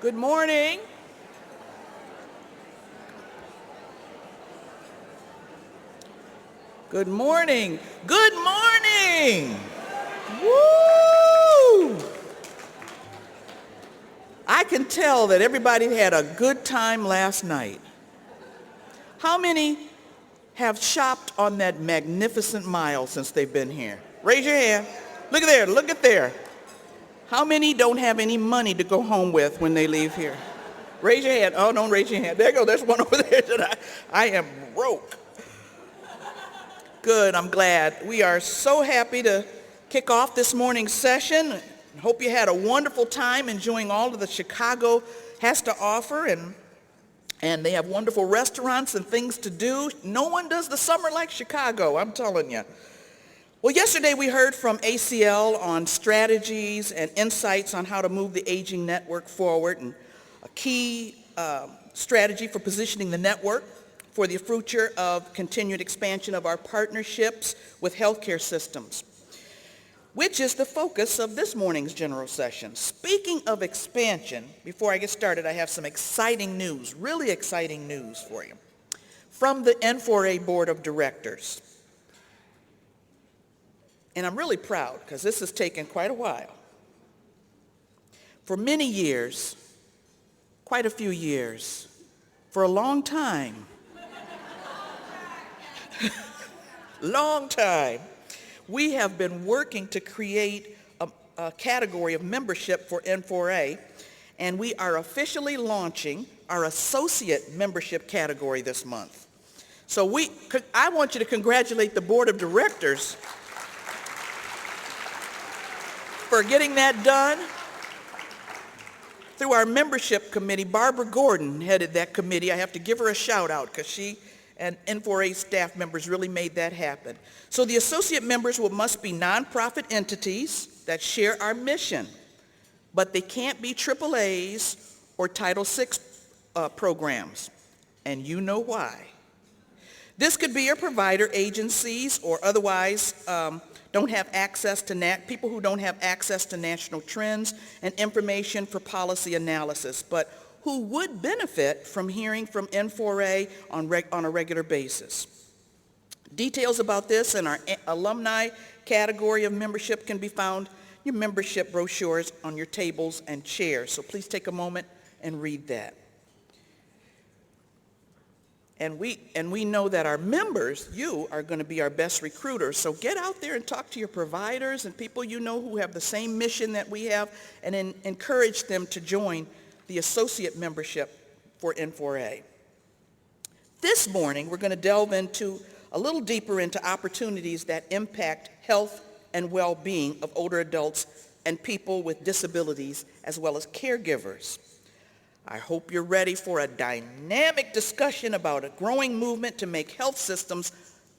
Good morning. Good morning. Good morning. Woo! I can tell that everybody had a good time last night. How many have shopped on that magnificent mile since they've been here? Raise your hand. Look at there, look at there. How many don't have any money to go home with when they leave here? Raise your hand. Oh, don't raise your hand. There you go, there's one over there. I am broke. Good, I'm glad. We are so happy to kick off this morning's session. Hope you had a wonderful time enjoying all of the Chicago has to offer, and they have wonderful restaurants and things to do. No one does the summer like Chicago, I'm telling you. Well, yesterday we heard from ACL on strategies and insights on how to move the aging network forward, and a key strategy for positioning the network for the future of continued expansion of our partnerships with healthcare systems, which is the focus of this morning's general session. Speaking of expansion, before I get started, I have some exciting news, really exciting news for you, from the n4a Board of Directors. And I'm really proud because this has taken quite a while. For many years, quite a few years, for a long time, long time, we have been working to create a category of membership for n4a, and we are officially launching our associate membership category this month. So I want you to congratulate the Board of Directors for getting that done. Through our membership committee, Barbara Gordon headed that committee. I have to give her a shout out because she and n4a staff members really made that happen. So the associate members must be nonprofit entities that share our mission, but they can't be AAAs or Title VI programs, and you know why. This could be your provider agencies or otherwise don't have access to people who don't have access to national trends and information for policy analysis, but who would benefit from hearing from n4a on a regular basis. Details about this in our alumni category of membership can be found in your membership brochures on your tables and chairs. So please take a moment and read that. And we know that our members, you, are going to be our best recruiters. So get out there and talk to your providers and people you know who have the same mission that we have, and encourage them to join the associate membership for n4a. This morning, we're going to delve a little deeper into opportunities that impact health and well-being of older adults and people with disabilities, as well as caregivers. I hope you're ready for a dynamic discussion about a growing movement to make health systems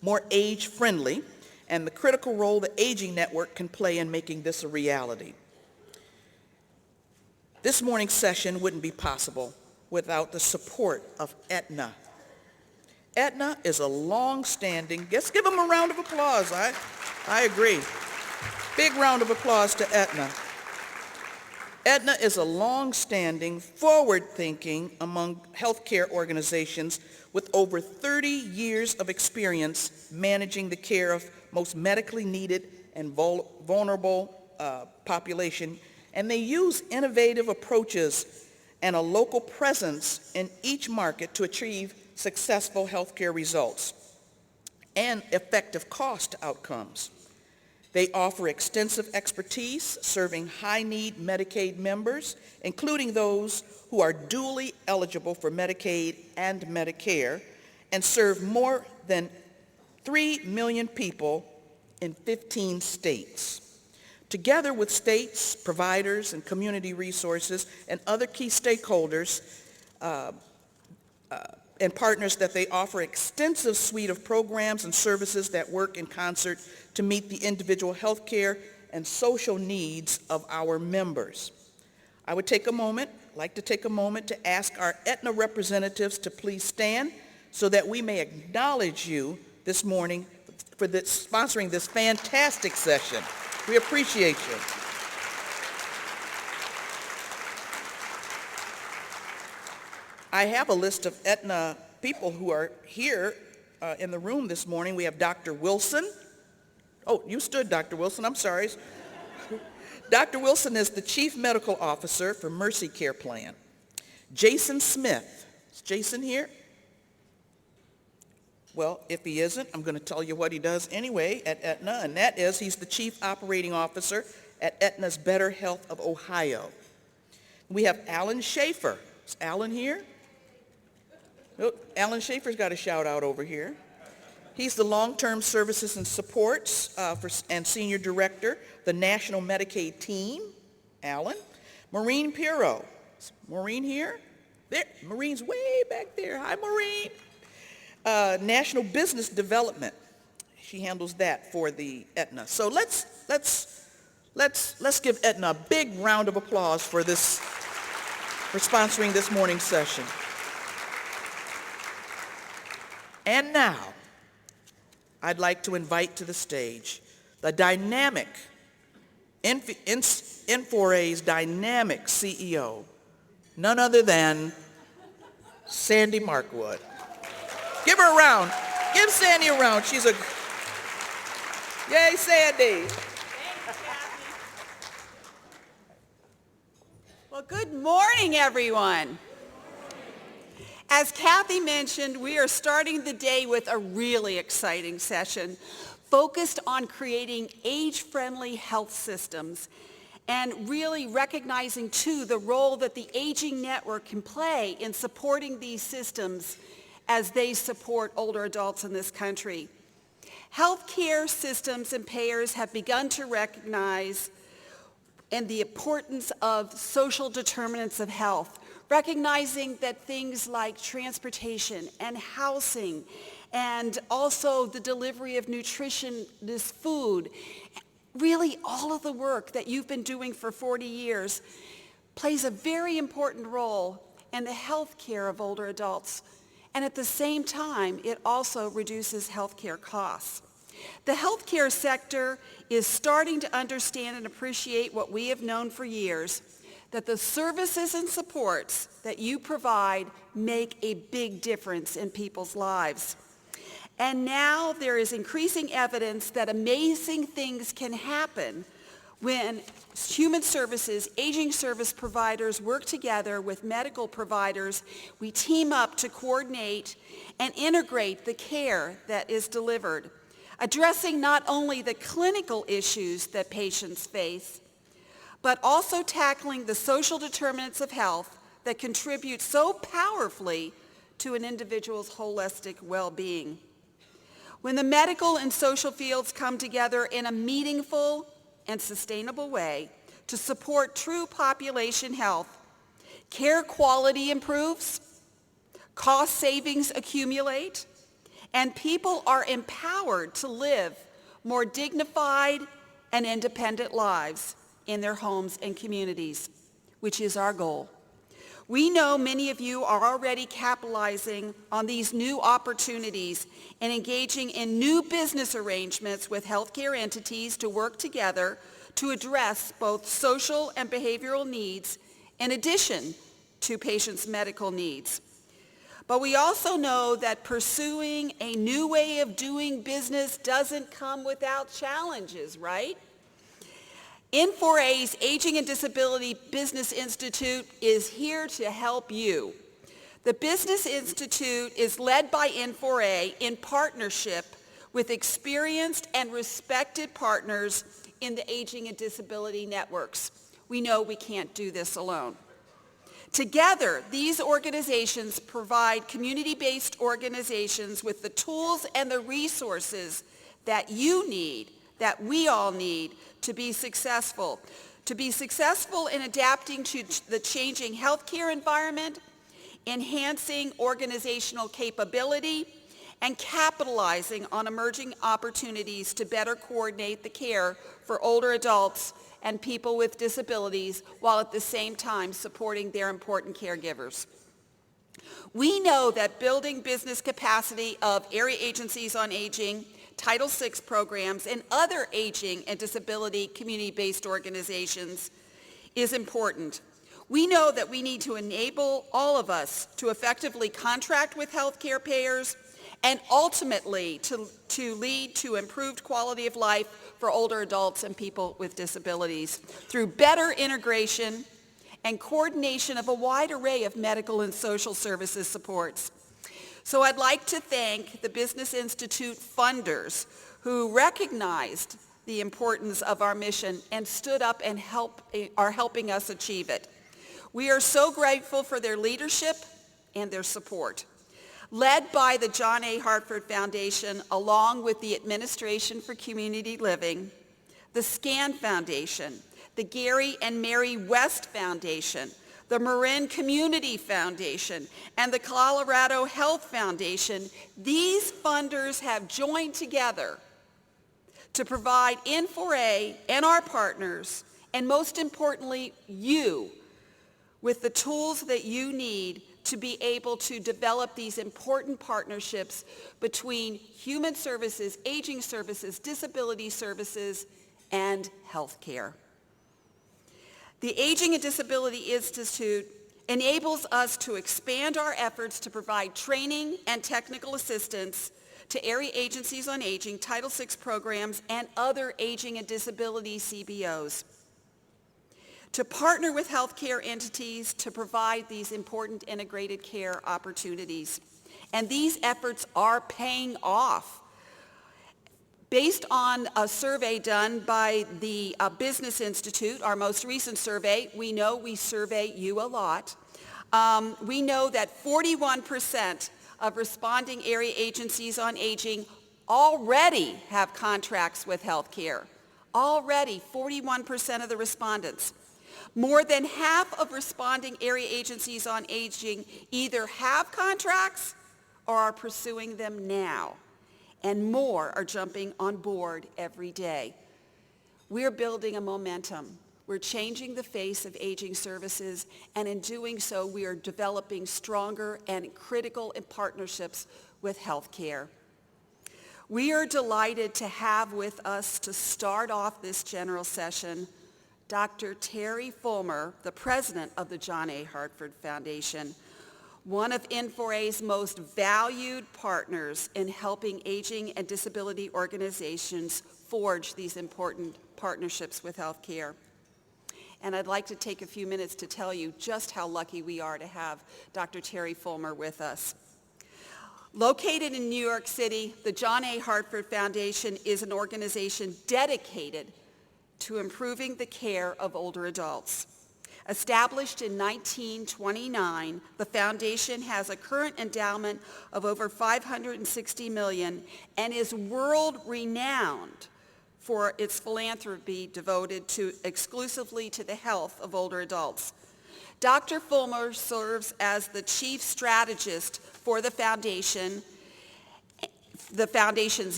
more age-friendly and the critical role the Aging Network can play in making this a reality. This morning's session wouldn't be possible without the support of Aetna. Aetna is a long-standing, let's give them a round of applause. I agree. Big round of applause to Aetna. Aetna is a long-standing, forward-thinking among healthcare organizations with over 30 years of experience managing the care of most medically needed and vulnerable population, and they use innovative approaches and a local presence in each market to achieve successful healthcare results and effective cost outcomes. They offer extensive expertise serving high-need Medicaid members, including those who are dually eligible for Medicaid and Medicare, and serve more than 3 million people in 15 states. Together with states, providers, and community resources, and other key stakeholders and partners, that they offer extensive suite of programs and services that work in concert to meet the individual healthcare and social needs of our members. I would like to take a moment to ask our Aetna representatives to please stand so that we may acknowledge you this morning for sponsoring this fantastic session. We appreciate you. I have a list of Aetna people who are here in the room this morning. We have Dr. Wilson. Oh, you stood, Dr. Wilson. I'm sorry. Dr. Wilson is the Chief Medical Officer for Mercy Care Plan. Jason Smith. Is Jason here? Well, if he isn't, I'm going to tell you what he does anyway at Aetna, and that is he's the Chief Operating Officer at Aetna's Better Health of Ohio. We have Alan Schaefer. Is Alan here? Oh, Alan Schaefer's got a shout out over here. He's the Long-Term Services and Supports and Senior Director, the National Medicaid Team. Alan. Maureen Pirro. Is Maureen here? There. Maureen's way back there. Hi, Maureen. National Business Development. She handles that for the Aetna. So let's give Aetna a big round of applause for sponsoring this morning's session. And now, I'd like to invite to the stage the dynamic, n4a's dynamic CEO, none other than Sandy Markwood. Give her a round. Give Sandy a round. She's a... Yay, Sandy. Thanks, Kathy. Well, good morning, everyone. As Kathy mentioned, we are starting the day with a really exciting session focused on creating age-friendly health systems and really recognizing, too, the role that the Aging Network can play in supporting these systems as they support older adults in this country. Healthcare systems and payers have begun to recognize and the importance of social determinants of health, recognizing that things like transportation and housing and also the delivery of nutritious food, really all of the work that you've been doing for 40 years plays a very important role in the health care of older adults. And at the same time, it also reduces healthcare costs. The healthcare sector is starting to understand and appreciate what we have known for years, that the services and supports that you provide make a big difference in people's lives. And now there is increasing evidence that amazing things can happen when human services, aging service providers work together with medical providers. We team up to coordinate and integrate the care that is delivered, addressing not only the clinical issues that patients face, but also tackling the social determinants of health that contribute so powerfully to an individual's holistic well-being. When the medical and social fields come together in a meaningful and sustainable way to support true population health, care quality improves, cost savings accumulate, and people are empowered to live more dignified and independent lives in their homes and communities, which is our goal. We know many of you are already capitalizing on these new opportunities and engaging in new business arrangements with healthcare entities to work together to address both social and behavioral needs in addition to patients' medical needs. But we also know that pursuing a new way of doing business doesn't come without challenges, right? N4a's Aging and Disability Business Institute is here to help you. The Business Institute is led by N4a in partnership with experienced and respected partners in the Aging and Disability networks. We know we can't do this alone. Together, these organizations provide community-based organizations with the tools and the resources that you need, that we all need, to be successful in adapting to the changing healthcare environment, enhancing organizational capability, and capitalizing on emerging opportunities to better coordinate the care for older adults and people with disabilities while at the same time supporting their important caregivers. We know that building business capacity of area agencies on aging, Title VI programs, and other aging and disability community-based organizations is important. We know that we need to enable all of us to effectively contract with healthcare payers and ultimately to lead to improved quality of life for older adults and people with disabilities through better integration and coordination of a wide array of medical and social services supports. So I'd like to thank the Business Institute funders who recognized the importance of our mission and stood up and are helping us achieve it. We are so grateful for their leadership and their support. Led by the John A. Hartford Foundation, along with the Administration for Community Living, the SCAN Foundation, the Gary and Mary West Foundation, the Marin Community Foundation, and the Colorado Health Foundation, these funders have joined together to provide N4A and our partners, and most importantly, you, with the tools that you need to be able to develop these important partnerships between human services, aging services, disability services, and healthcare. The Aging and Disability Institute enables us to expand our efforts to provide training and technical assistance to area agencies on aging, Title VI programs, and other aging and disability CBOs, to partner with healthcare entities to provide these important integrated care opportunities. And these efforts are paying off. Based on a survey done by the Business Institute, our most recent survey, we know we survey you a lot. We know that 41% of responding area agencies on aging already have contracts with healthcare. Already, 41% of the respondents. More than half of responding area agencies on aging either have contracts or are pursuing them now, and more are jumping on board every day. We're building a momentum. We're changing the face of aging services, and in doing so, we are developing stronger and critical partnerships with healthcare. We are delighted to have with us to start off this general session Dr. Terry Fulmer, the president of the John A. Hartford Foundation, one of N4A's most valued partners in helping aging and disability organizations forge these important partnerships with healthcare. And I'd like to take a few minutes to tell you just how lucky we are to have Dr. Terry Fulmer with us. Located in New York City, the John A. Hartford Foundation is an organization dedicated to improving the care of older adults. Established in 1929, the foundation has a current endowment of over $560 million and is world-renowned for its philanthropy devoted exclusively to the health of older adults. Dr. Fulmer serves as the chief strategist for the foundation's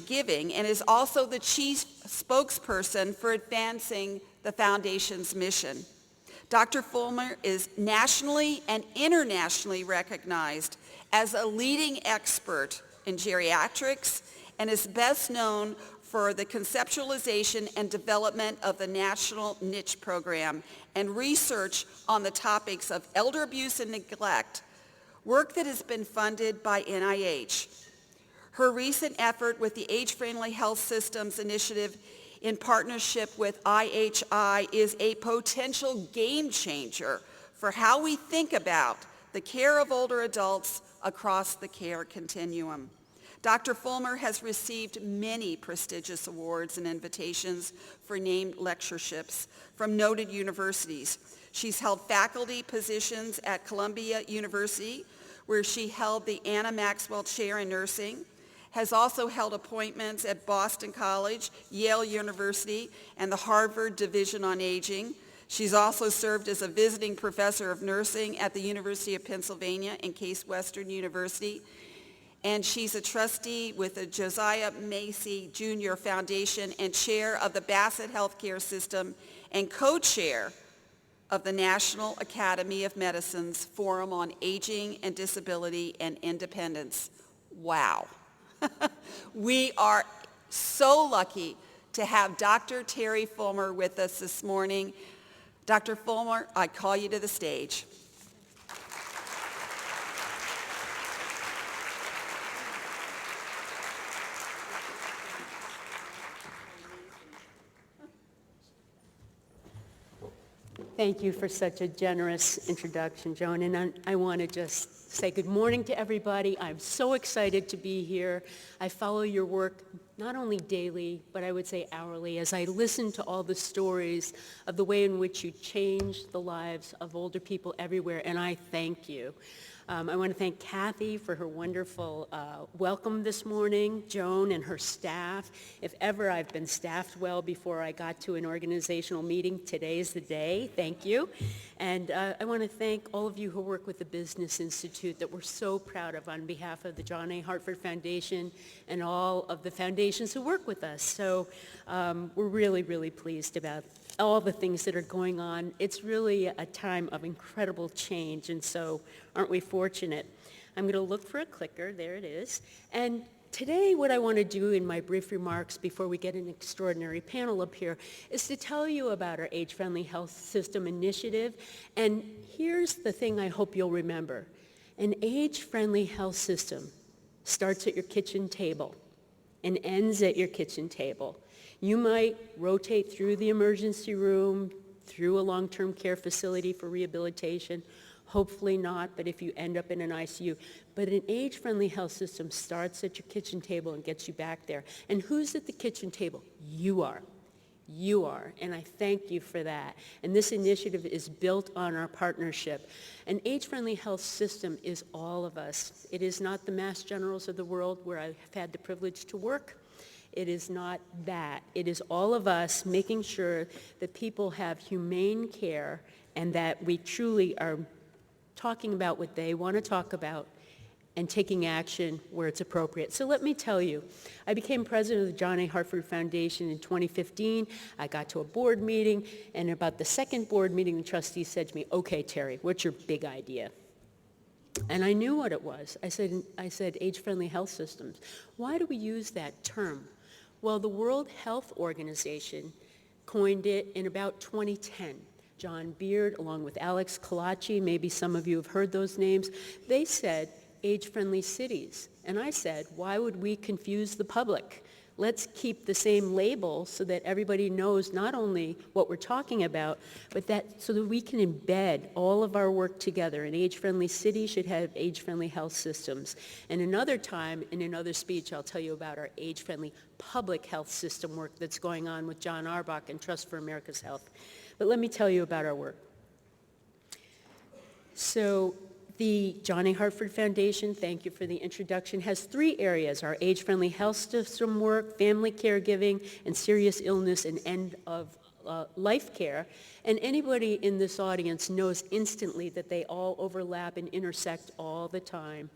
giving, and is also the chief spokesperson for advancing the foundation's mission. Dr. Fulmer is nationally and internationally recognized as a leading expert in geriatrics and is best known for the conceptualization and development of the National Niche Program and research on the topics of elder abuse and neglect, work that has been funded by NIH. Her recent effort with the Age-Friendly Health Systems Initiative in partnership with IHI is a potential game changer for how we think about the care of older adults across the care continuum. Dr. Fulmer has received many prestigious awards and invitations for named lectureships from noted universities. She's held faculty positions at Columbia University, where she held the Anna Maxwell Chair in Nursing, has also held appointments at Boston College, Yale University, and the Harvard Division on Aging. She's also served as a visiting professor of nursing at the University of Pennsylvania and Case Western University. And she's a trustee with the Josiah Macy Jr. Foundation and chair of the Bassett Healthcare System and co-chair of the National Academy of Medicine's Forum on Aging and Disability and Independence. Wow. We are so lucky to have Dr. Terry Fulmer with us this morning. Dr. Fulmer, I call you to the stage. Thank you for such a generous introduction, Joan. And I want to just say good morning to everybody. I'm so excited to be here. I follow your work not only daily, but I would say hourly, as I listen to all the stories of the way in which you change the lives of older people everywhere, and I thank you. I want to thank Kathy for her wonderful welcome this morning, Joan and her staff. If ever I've been staffed well before I got to an organizational meeting, today's the day. Thank you. And I want to thank all of you who work with the Business Institute that we're so proud of on behalf of the John A. Hartford Foundation and all of the foundations who work with us. So we're really, really pleased about all the things that are going on. It's really a time of incredible change, and so aren't we fortunate? I'm going to look for a clicker. There it is. And today what I want to do in my brief remarks before we get an extraordinary panel up here is to tell you about our Age-Friendly Health System initiative. And here's the thing I hope you'll remember. An age-friendly health system starts at your kitchen table and ends at your kitchen table. You might rotate through the emergency room, through a long-term care facility for rehabilitation. Hopefully not, but if you end up in an ICU. But an age-friendly health system starts at your kitchen table and gets you back there. And who's at the kitchen table? You are. You are, and I thank you for that. And this initiative is built on our partnership. An age-friendly health system is all of us. It is not the Mass Generals of the world where I've had the privilege to work. It is not that. It is all of us making sure that people have humane care and that we truly are talking about what they want to talk about and taking action where it's appropriate. So let me tell you, I became president of the John A. Hartford Foundation in 2015. I got to a board meeting, and about the second board meeting, the trustees said to me, "Okay, Terry, what's your big idea?" And I knew what it was. I said age-friendly health systems. Why do we use that term? Well, the World Health Organization coined it in about 2010. John Beard, along with Alex Kalachi, maybe some of you have heard those names, they said age-friendly cities. And I said, why would we confuse the public? Let's keep the same label so that everybody knows not only what we're talking about, but that so that we can embed all of our work together. An age-friendly city should have age-friendly health systems. And another time, in another speech, I'll tell you about our age-friendly public health system work that's going on with John Arbach and Trust for America's Health. But let me tell you about our work. So the John A. Hartford Foundation, thank you for the introduction, has 3 areas: our age-friendly health system work, family caregiving, and serious illness and end-of-life care. And anybody in this audience knows instantly that they all overlap and intersect all the time.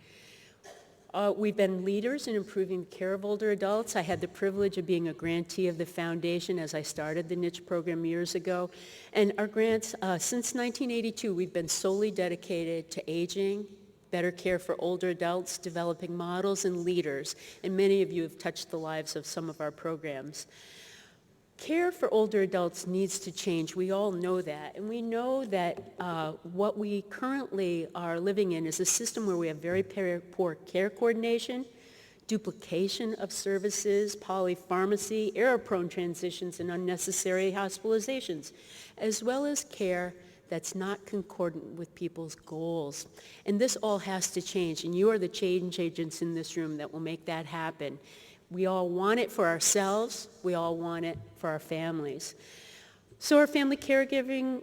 We've been leaders in improving the care of older adults. I had the privilege of being a grantee of the foundation as I started the niche program years ago. And our grants, since 1982, we've been solely dedicated to aging, better care for older adults, developing models and leaders. And many of you have touched the lives of some of our programs. Care for older adults needs to change. We all know that. And we know that what we currently are living in is a system where we have very poor care coordination, duplication of services, polypharmacy, error-prone transitions, and unnecessary hospitalizations, as well as care that's not concordant with people's goals. And this all has to change, and you are the change agents in this room that will make that happen. We all want it for ourselves. We all want it for our families. So our family caregiving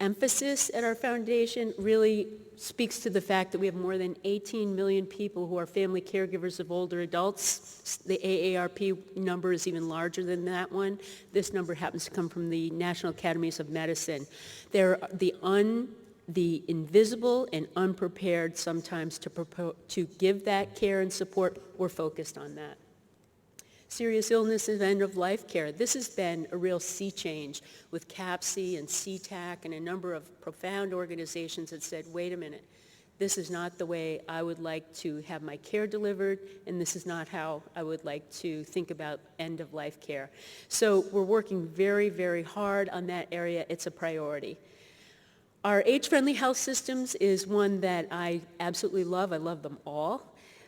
emphasis at our foundation really speaks to the fact that we have more than 18 million people who are family caregivers of older adults. The AARP number is even larger than that one. This number happens to come from the National Academies of Medicine. They're the invisible and unprepared sometimes to give that care and support. We're focused on that. Serious illness and end-of-life care. This has been a real sea change with CAPC and CTAC and a number of profound organizations that said, wait a minute, This is not the way I would like to have my care delivered, and this is not how I would like to think about end-of-life care. So we're working very, very hard on that area. It's a priority. Our age-friendly health systems is one that I absolutely love. I love them all.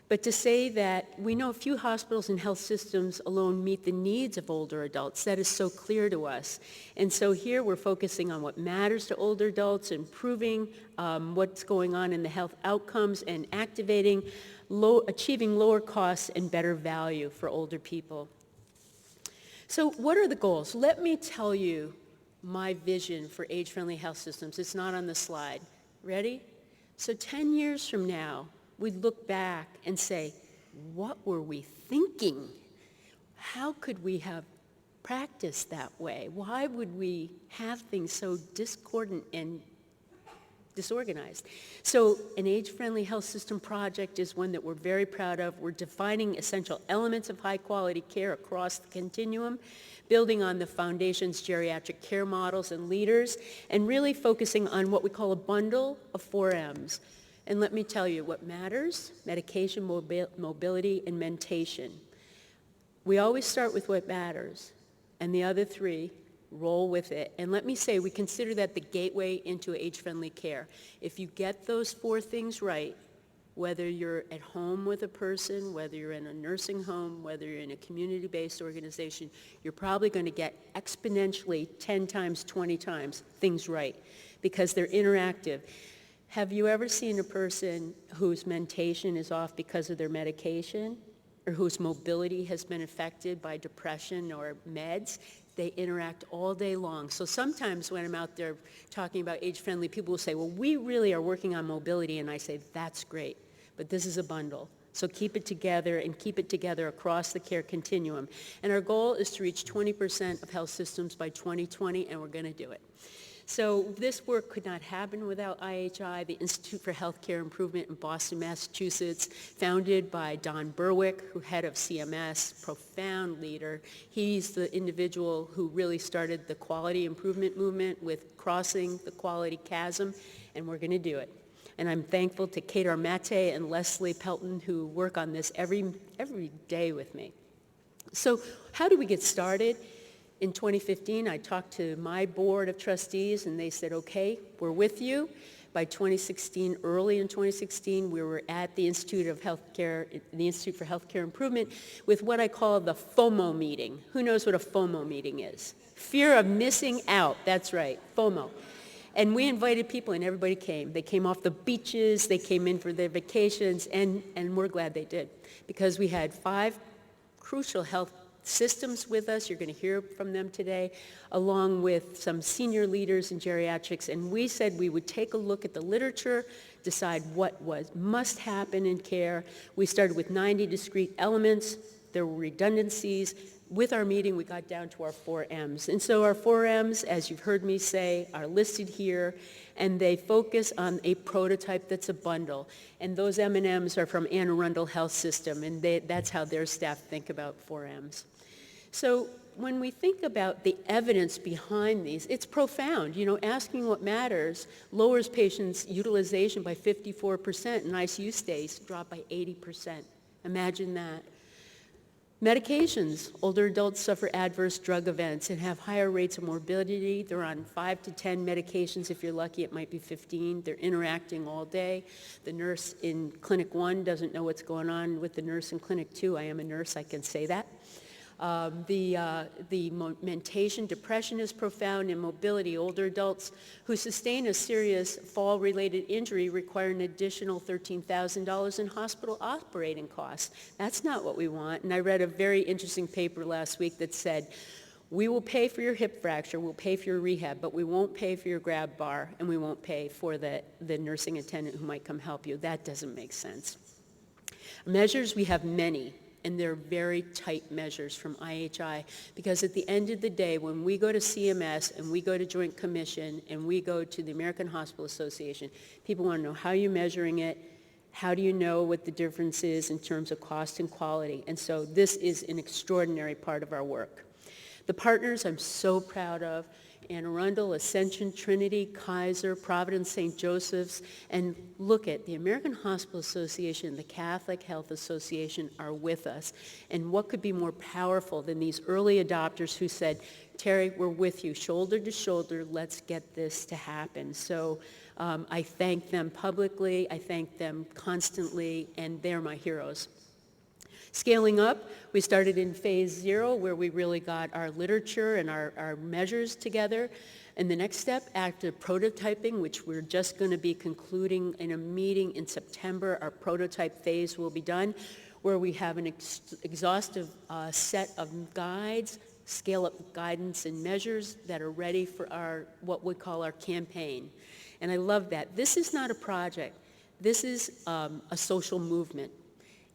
But to say that we know few hospitals and health systems alone meet the needs of older adults, that is so clear to us. And so here we're focusing on what matters to older adults, improving what's going on in the health outcomes, and activating achieving lower costs and better value for older people. So what are the goals? Let me tell you my vision for age-friendly health systems. It's not on the slide. Ready? So 10 years from now, we'd look back and say, what were we thinking? How could we have practiced that way? Why would we have things so discordant and disorganized? So an age-friendly health system project is one that we're very proud of. We're defining essential elements of high-quality care across the continuum, building on the foundation's geriatric care models and leaders, and really focusing on what we call a bundle of 4 M's. And let me tell you what matters: medication, mobility, and mentation. We always start with what matters, and the other 3 roll with it. And let me say, we consider that the gateway into age-friendly care. If you get those 4 things right, whether you're at home with a person, whether you're in a nursing home, whether you're in a community-based organization, you're probably going to get exponentially 10 times, 20 times things right, because they're interactive. Have you ever seen a person whose mentation is off because of their medication, or whose mobility has been affected by depression or meds? They interact all day long. So sometimes when I'm out there talking about age-friendly, people will say, well, we really are working on mobility, and I say, that's great, but this is a bundle. So keep it together, and keep it together across the care continuum. And our goal is to reach 20% of health systems by 2020, and we're going to do it. So this work could not happen without IHI, the Institute for Healthcare Improvement in Boston, Massachusetts, founded by Don Berwick, who head of CMS, profound leader. He's the individual who really started the quality improvement movement with crossing the quality chasm, and we're going to do it. And I'm thankful to Kate Armate and Leslie Pelton, who work on this every day with me. So how do we get started? In 2015, I talked to my board of trustees, and they said, okay, we're with you. By 2016, early in 2016, we were at the Institute for Healthcare Improvement with what I call the FOMO meeting. Who knows what a FOMO meeting is? Fear of missing out. That's right, FOMO. And we invited people, and everybody came. They came off the beaches, they came in for their vacations, and we're glad they did, because we had 5 crucial health systems with us. You're going to hear from them today, along with some senior leaders in geriatrics. And we said we would take a look at the literature, decide what must happen in care. We started with 90 discrete elements. There were redundancies. With our meeting, we got down to our 4 M's. And so our 4 M's, as you've heard me say, are listed here, and they focus on a prototype that's a bundle. And those M&Ms are from Anne Arundel Health System, and that's how their staff think about 4 M's. So when we think about the evidence behind these, it's profound. You know, asking what matters lowers patients' utilization by 54%, and ICU stays drop by 80%. Imagine that. Medications. Older adults suffer adverse drug events and have higher rates of morbidity. They're on 5 to 10 medications. If you're lucky, it might be 15. They're interacting all day. The nurse in Clinic 1 doesn't know what's going on with the nurse in Clinic 2. I am a nurse, I can say that. The mentation, depression is profound, and mobility. Older adults who sustain a serious fall-related injury require an additional $13,000 in hospital operating costs. That's not what we want. And I read a very interesting paper last week that said, we will pay for your hip fracture, we'll pay for your rehab, but we won't pay for your grab bar, and we won't pay for the nursing attendant who might come help you. That doesn't make sense. Measures, we have many. And they're very tight measures from IHI, because at the end of the day, when we go to CMS and we go to Joint Commission and we go to the American Hospital Association, people want to know how you're measuring it, how do you know what the difference is in terms of cost and quality. And so this is an extraordinary part of our work. The partners I'm so proud of. Anne Arundel, Ascension, Trinity, Kaiser, Providence, St. Joseph's, and look at the American Hospital Association, the Catholic Health Association are with us. And what could be more powerful than these early adopters who said, Terry, we're with you, shoulder to shoulder, let's get this to happen. So I thank them publicly, I thank them constantly, and they're my heroes. Scaling up, we started in phase 0 where we really got our literature and our measures together. And the next step, active prototyping, which we're just going to be concluding in a meeting in September. Our prototype phase will be done, where we have an exhaustive set of guides, scale-up guidance and measures that are ready for our what we call our campaign. And I love that. This is not a project. This is a social movement.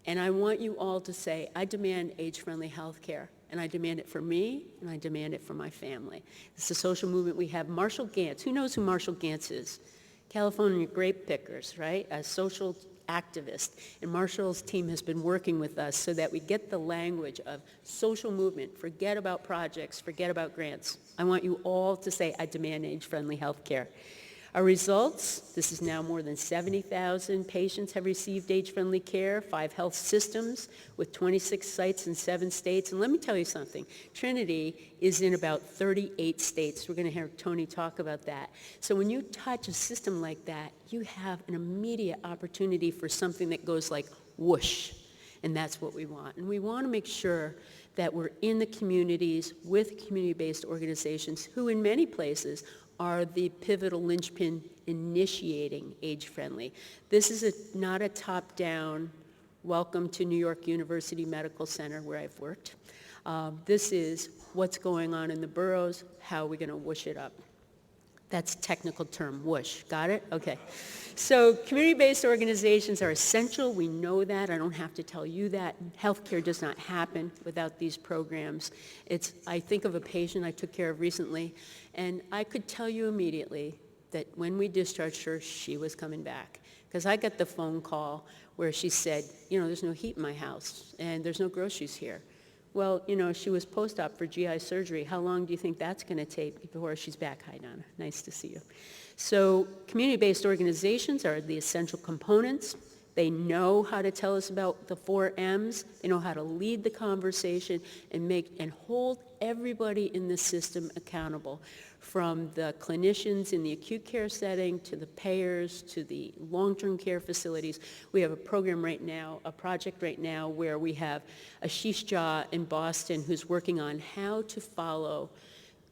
And I want you all to say, I demand age-friendly health care, and I demand it for me, and I demand it for my family. It's a social movement. We have Marshall Gantz. Who knows who Marshall Gantz is? California grape pickers, right? A social activist. And Marshall's team has been working with us so that we get the language of social movement. Forget about projects. Forget about grants. I want you all to say, I demand age-friendly health care. Our results, this is now more than 70,000 patients have received age-friendly care, 5 health systems with 26 sites in 7 states. And let me tell you something, Trinity is in about 38 states. We're going to hear Tony talk about that. So when you touch a system like that, you have an immediate opportunity for something that goes like whoosh. And that's what we want. And we want to make sure that we're in the communities with community-based organizations who in many places are the pivotal linchpin initiating age-friendly. This is not a top-down, welcome to New York University Medical Center where I've worked. This is what's going on in the boroughs, how are we going to whoosh it up. That's a technical term, whoosh. Got it? Okay. So community-based organizations are essential. We know that. I don't have to tell you that. Healthcare does not happen without these programs. I think of a patient I took care of recently, and I could tell you immediately that when we discharged her, she was coming back. Because I got the phone call where she said, there's no heat in my house, and there's no groceries here. Well, she was post-op for GI surgery. How long do you think that's going to take before she's back? Hi, Donna. Nice to see you. So community-based organizations are the essential components. They know how to tell us about the 4 M's. They know how to lead the conversation and hold everybody in the system accountable, from the clinicians in the acute care setting to the payers to the long-term care facilities. We have a program right now, a project right now, where we have Ashish Jha in Boston who's working on how to follow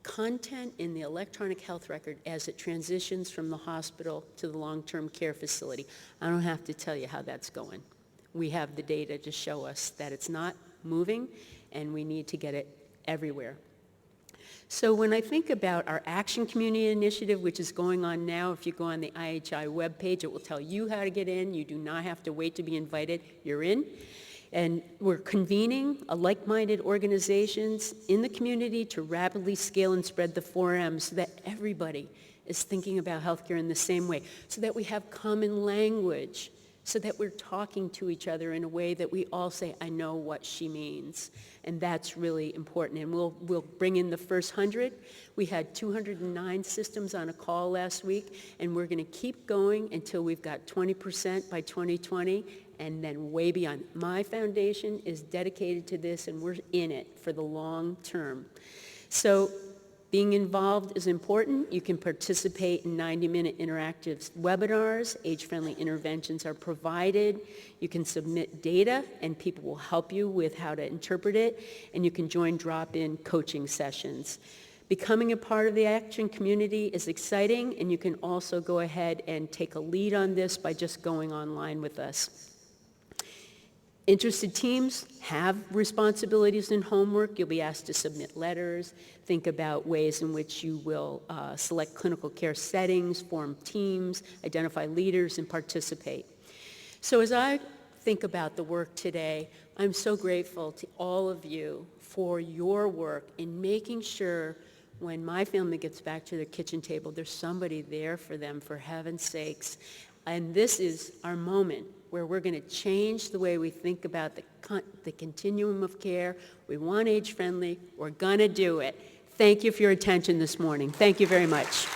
content in the electronic health record as it transitions from the hospital to the long-term care facility. I don't have to tell you how that's going. We have the data to show us that it's not moving, and we need to get it everywhere. So when I think about our Action Community Initiative, which is going on now, if you go on the IHI webpage, it will tell you how to get in. You do not have to wait to be invited. You're in. And we're convening like-minded organizations in the community to rapidly scale and spread the 4 M's so that everybody is thinking about healthcare in the same way, so that we have common language, so that we're talking to each other in a way that we all say, I know what she means. And that's really important. And we'll bring in the first 100. We had 209 systems on a call last week, and we're going to keep going until we've got 20% by 2020, and then way beyond. My foundation is dedicated to this, and we're in it for the long term. So being involved is important. You can participate in 90-minute interactive webinars. Age-friendly interventions are provided. You can submit data, and people will help you with how to interpret it. And you can join drop-in coaching sessions. Becoming a part of the Action community is exciting, and you can also go ahead and take a lead on this by just going online with us. Interested teams have responsibilities and homework. You'll be asked to submit letters, think about ways in which you will select clinical care settings, form teams, identify leaders, and participate. So as I think about the work today, I'm so grateful to all of you for your work in making sure when my family gets back to their kitchen table, there's somebody there for them, for heaven's sakes. And this is our moment where we're going to change the way we think about the continuum of care. We want age-friendly. We're going to do it. Thank you for your attention this morning. Thank you very much.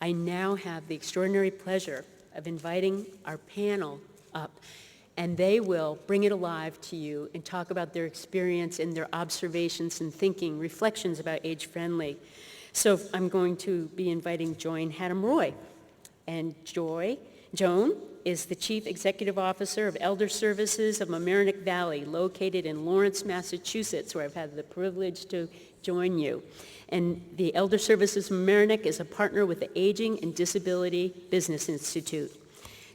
I now have the extraordinary pleasure of inviting our panel up, and they will bring it alive to you and talk about their experience and their observations and thinking, reflections about age-friendly. So I'm going to be inviting Joan Haddam-Roy. And Joan is the Chief Executive Officer of Elder Services of Mamaroneck Valley, located in Lawrence, Massachusetts, where I've had the privilege to join you. And the Elder Services of Mamaroneck is a partner with the Aging and Disability Business Institute.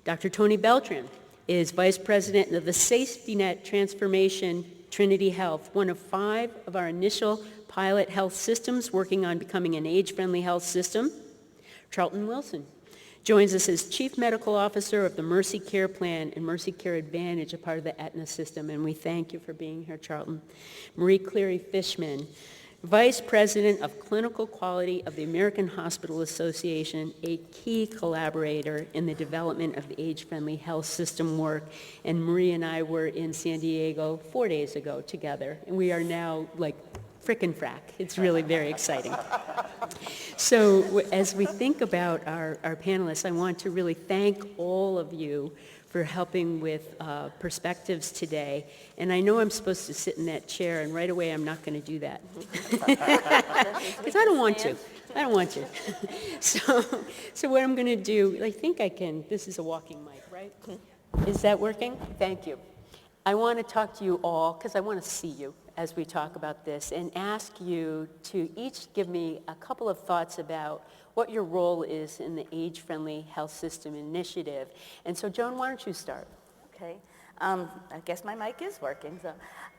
Dr. Tony Beltran is Vice President of the Safety Net Transformation Trinity Health, one of 5 of our initial pilot health systems working on becoming an age-friendly health system. Charlton Wilson joins us as Chief Medical Officer of the Mercy Care Plan and Mercy Care Advantage, a part of the Aetna system, and we thank you for being here, Charlton. Marie Cleary Fishman, Vice President of Clinical Quality of the American Hospital Association, a key collaborator in the development of the age-friendly health system work. And Marie and I were in San Diego 4 days ago together, and we are now like frickin' frack. It's really very exciting. So as we think about our panelists, I want to really thank all of you for helping with perspectives today. And I know I'm supposed to sit in that chair, and right away I'm not going to do that. Because I don't want to. I don't want to. So what I'm going to do, I think I can, this is a walking mic, right? Is that working? Thank you. I want to talk to you all, because I want to see you as we talk about this, and ask you to each give me a couple of thoughts about what your role is in the Age-Friendly Health System Initiative. And so, Joan, why don't you start? Okay. I guess my mic is working.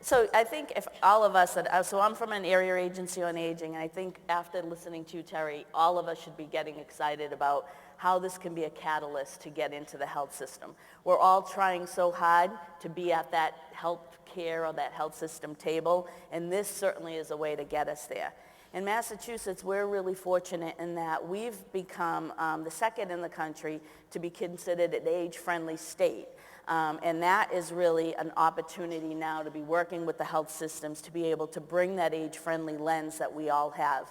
So I think if all of us, so I'm from an area agency on aging, and I think after listening to you, Terry, all of us should be getting excited about how this can be a catalyst to get into the health system. We're all trying so hard to be at that health care or that health system table, and this certainly is a way to get us there. In Massachusetts, we're really fortunate in that we've become the second in the country to be considered an age-friendly state. And that is really an opportunity now to be working with the health systems to be able to bring that age-friendly lens that we all have.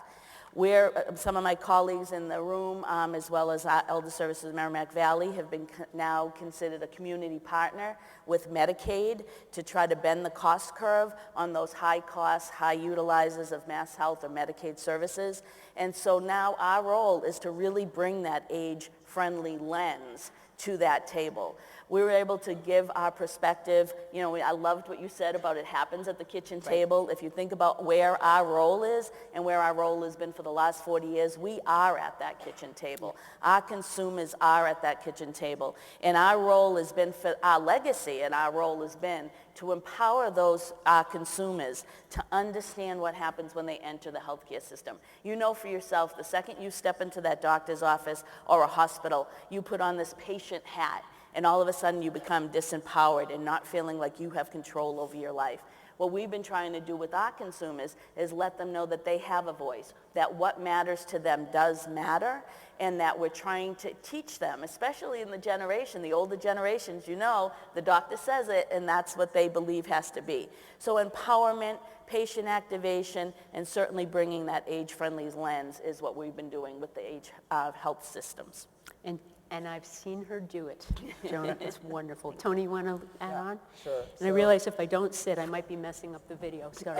Some of my colleagues in the room, as well as our Elder Services of Mamaroneck Valley, have been now considered a community partner with Medicaid to try to bend the cost curve on those high-cost, high utilizers of Mass Health or Medicaid services. And so now our role is to really bring that age-friendly lens to that table. We were able to give our perspective. You know, I loved what you said about it happens at the kitchen table. If you think about where our role is and where our role has been for the last 40 years, we are at that kitchen table. Our consumers are at that kitchen table. And our role has been, for our legacy, and our role has been to empower those consumers to understand what happens when they enter the healthcare system. You know for yourself, the second you step into that doctor's office or a hospital, you put on this patient hat, and all of a sudden you become disempowered and not feeling like you have control over your life. What we've been trying to do with our consumers is let them know that they have a voice, that what matters to them does matter, and that we're trying to teach them, especially in the older generations, you know, the doctor says it, and that's what they believe has to be. So empowerment, patient activation, and certainly bringing that age-friendly lens is what we've been doing with the health systems. And I've seen her do it, Joan. It's wonderful. Tony, you want to add on? Sure. And I realize if I don't sit, I might be messing up the video. Sorry.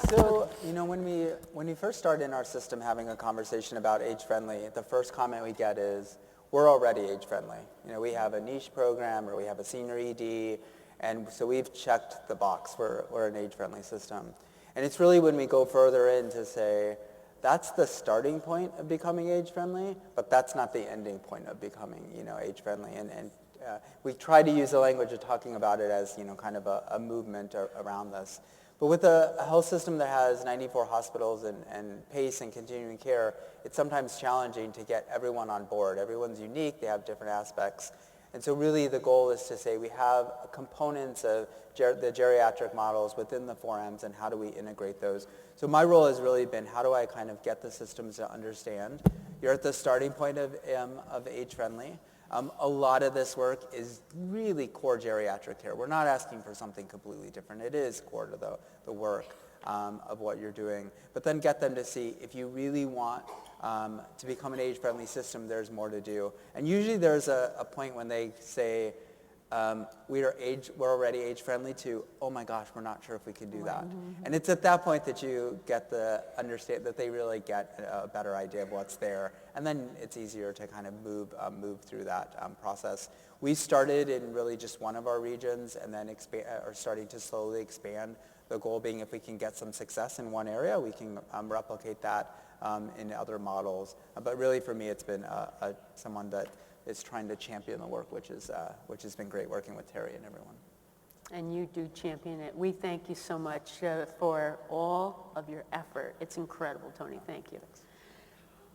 So, you know, when we first started in our system having a conversation about age-friendly, the first comment we get is, we're already age-friendly. You know, we have a niche program, or we have a senior ED, and so we've checked the box. We're an age-friendly system. And it's really when we go further in to say, that's the starting point of becoming age-friendly, but that's not the ending point of becoming, you know, age-friendly. And we try to use the language of talking about it as, you know, kind of a movement around this. But with a health system that has 94 hospitals and PACE and continuing care, it's sometimes challenging to get everyone on board. Everyone's unique, they have different aspects. And so really the goal is to say we have components of the geriatric models within the 4Ms, and how do we integrate those? So my role has really been, how do I kind of get the systems to understand? You're at the starting point of age-friendly. A lot of this work is really core geriatric care. We're not asking for something completely different. It is core to the work of what you're doing. But then get them to see if you really want to become an age-friendly system, there's more to do. And usually there's a point when they say, we're already age-friendly to, oh my gosh, we're not sure if we can do that. And it's at that point that you get that they really get a better idea of what's there. And then it's easier to kind of move through that process. We started in really just one of our regions and then are starting to slowly expand. The goal being if we can get some success in one area, we can replicate that in other models. But really for me, it's been someone that is trying to champion the work, which has been great working with Terry and everyone. And you do champion it. We thank you so much for all of your effort. It's incredible, Tony. Thank you.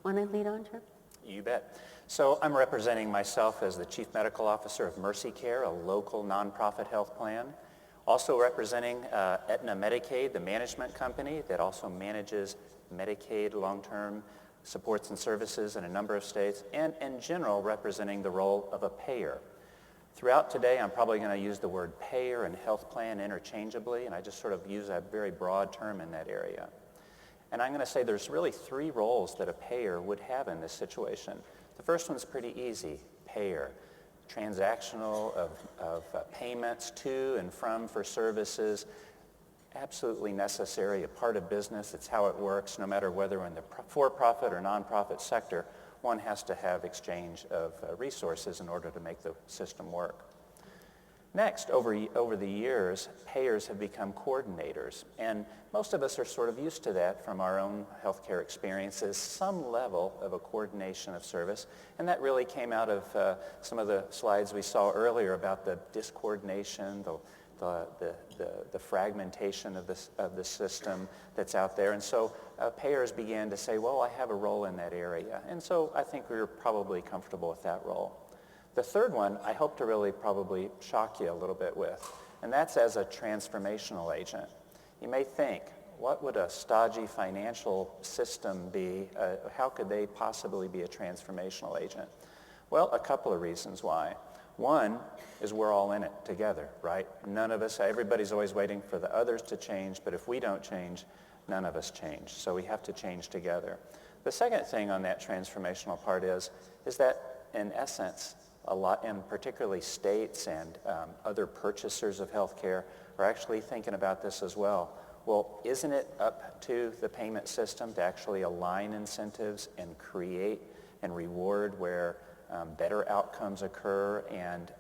Want to lead on, Terry? You bet. So I'm representing myself as the Chief Medical Officer of Mercy Care, a local nonprofit health plan. Also representing Aetna Medicaid, the management company that also manages Medicaid long-term supports and services in a number of states, and in general representing the role of a payer. Throughout today, I'm probably going to use the word payer and health plan interchangeably, and I just sort of use a very broad term in that area. And I'm going to say there's really three roles that a payer would have in this situation. The first one's pretty easy, payer. Transactional of payments to and from for services, absolutely necessary, a part of business. It's how it works. No matter whether we're in the for-profit or nonprofit sector, one has to have exchange of resources in order to make the system work. Next, over the years, payers have become coordinators, and most of us are sort of used to that from our own healthcare experiences, some level of a coordination of service, and that really came out of some of the slides we saw earlier about the discoordination, the fragmentation of the system that's out there. And so payers began to say, well, I have a role in that area. And so I think we were probably comfortable with that role. The third one, I hope to really probably shock you a little bit with, and that's as a transformational agent. You may think, what would a stodgy financial system be? How could they possibly be a transformational agent? Well, a couple of reasons why. One is we're all in it together, right? None of us, everybody's always waiting for the others to change, but if we don't change, none of us change. So we have to change together. The second thing on that transformational part is that in essence, a lot, and particularly states and other purchasers of healthcare are actually thinking about this as well. Well, isn't it up to the payment system to actually align incentives and create and reward where better outcomes occur and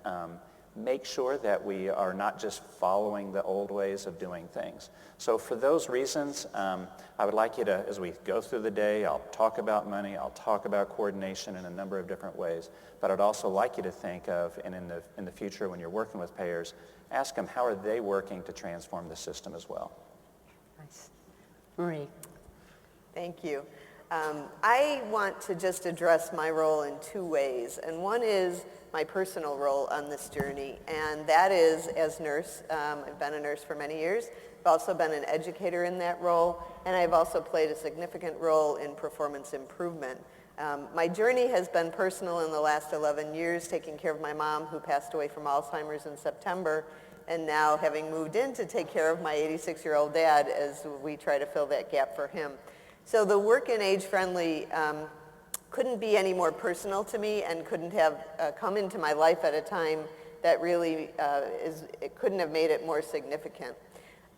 make sure that we are not just following the old ways of doing things. So for those reasons, I would like you to, as we go through the day, I'll talk about money, I'll talk about coordination in a number of different ways, but I'd also like you to think of, and in the future when you're working with payers, ask them how are they working to transform the system as well. Nice. Marie. Thank you. I want to just address my role in two ways, and one is my personal role on this journey, and that is as nurse. I've been a nurse for many years. I've also been an educator in that role, and I've also played a significant role in performance improvement. My journey has been personal in the last 11 years, taking care of my mom who passed away from Alzheimer's in September, and now having moved in to take care of my 86-year-old dad as we try to fill that gap for him. So the work in Age Friendly couldn't be any more personal to me and couldn't have come into my life at a time that really it couldn't have made it more significant.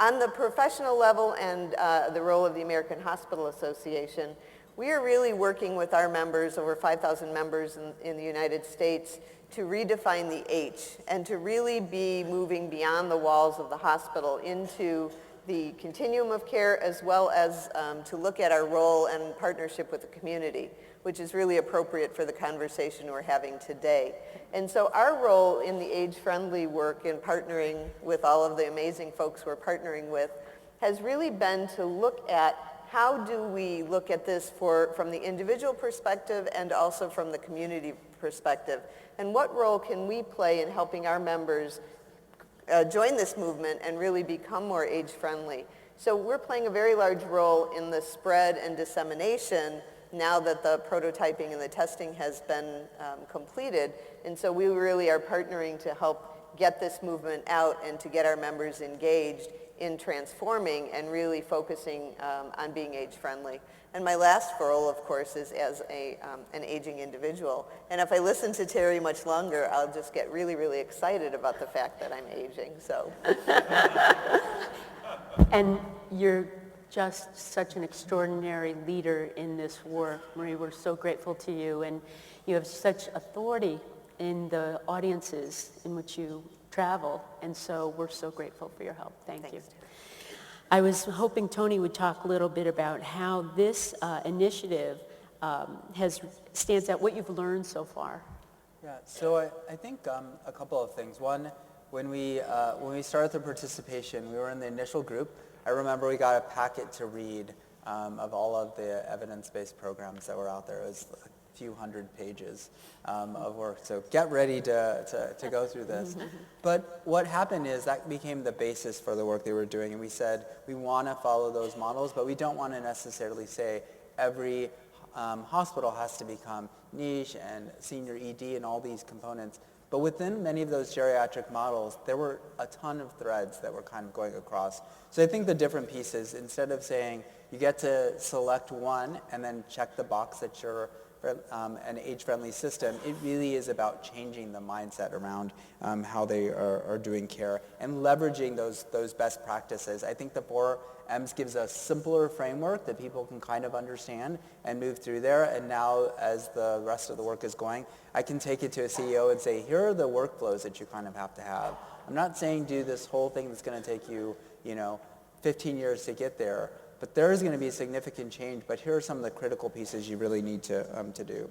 On the professional level and the role of the American Hospital Association, we are really working with our members, over 5,000 members in the United States, to redefine the H and to really be moving beyond the walls of the hospital into the continuum of care, as well as to look at our role and partnership with the community, which is really appropriate for the conversation we're having today. And so our role in the age-friendly work in partnering with all of the amazing folks we're partnering with has really been to look at how do we look at this from the individual perspective and also from the community perspective, and what role can we play in helping our members join this movement and really become more age-friendly. So we're playing a very large role in the spread and dissemination now that the prototyping and the testing has been completed. And so we really are partnering to help get this movement out and to get our members engaged in transforming and really focusing on being age-friendly. And my last role, of course, is as an aging individual. And if I listen to Terry much longer, I'll just get really, really excited about the fact that I'm aging. So. And you're just such an extraordinary leader in this work. Marie, we're so grateful to you, and you have such authority in the audiences in which you travel, and so we're so grateful for your help. Thank you. Thanks. I was hoping Tony would talk a little bit about how this initiative stands out, what you've learned so far. Yeah, so I think a couple of things. One, when we started the participation, we were in the initial group. I remember we got a packet to read of all of the evidence-based programs that were out there. It was a few hundred pages of work, so get ready to go through this. But what happened is that became the basis for the work they were doing, and we said we want to follow those models, but we don't want to necessarily say every hospital has to become niche and senior ED and all these components. But within many of those geriatric models, there were a ton of threads that were kind of going across. So I think the different pieces, instead of saying you get to select one and then check the box that you're an age-friendly system, it really is about changing the mindset around how they are doing care and leveraging those best practices. I think the 4Ms gives a simpler framework that people can kind of understand and move through there. And now, as the rest of the work is going, I can take it to a CEO and say, here are the workflows that you kind of have to have. I'm not saying do this whole thing that's going to take you, 15 years to get there. But there is going to be a significant change, but here are some of the critical pieces you really need to do.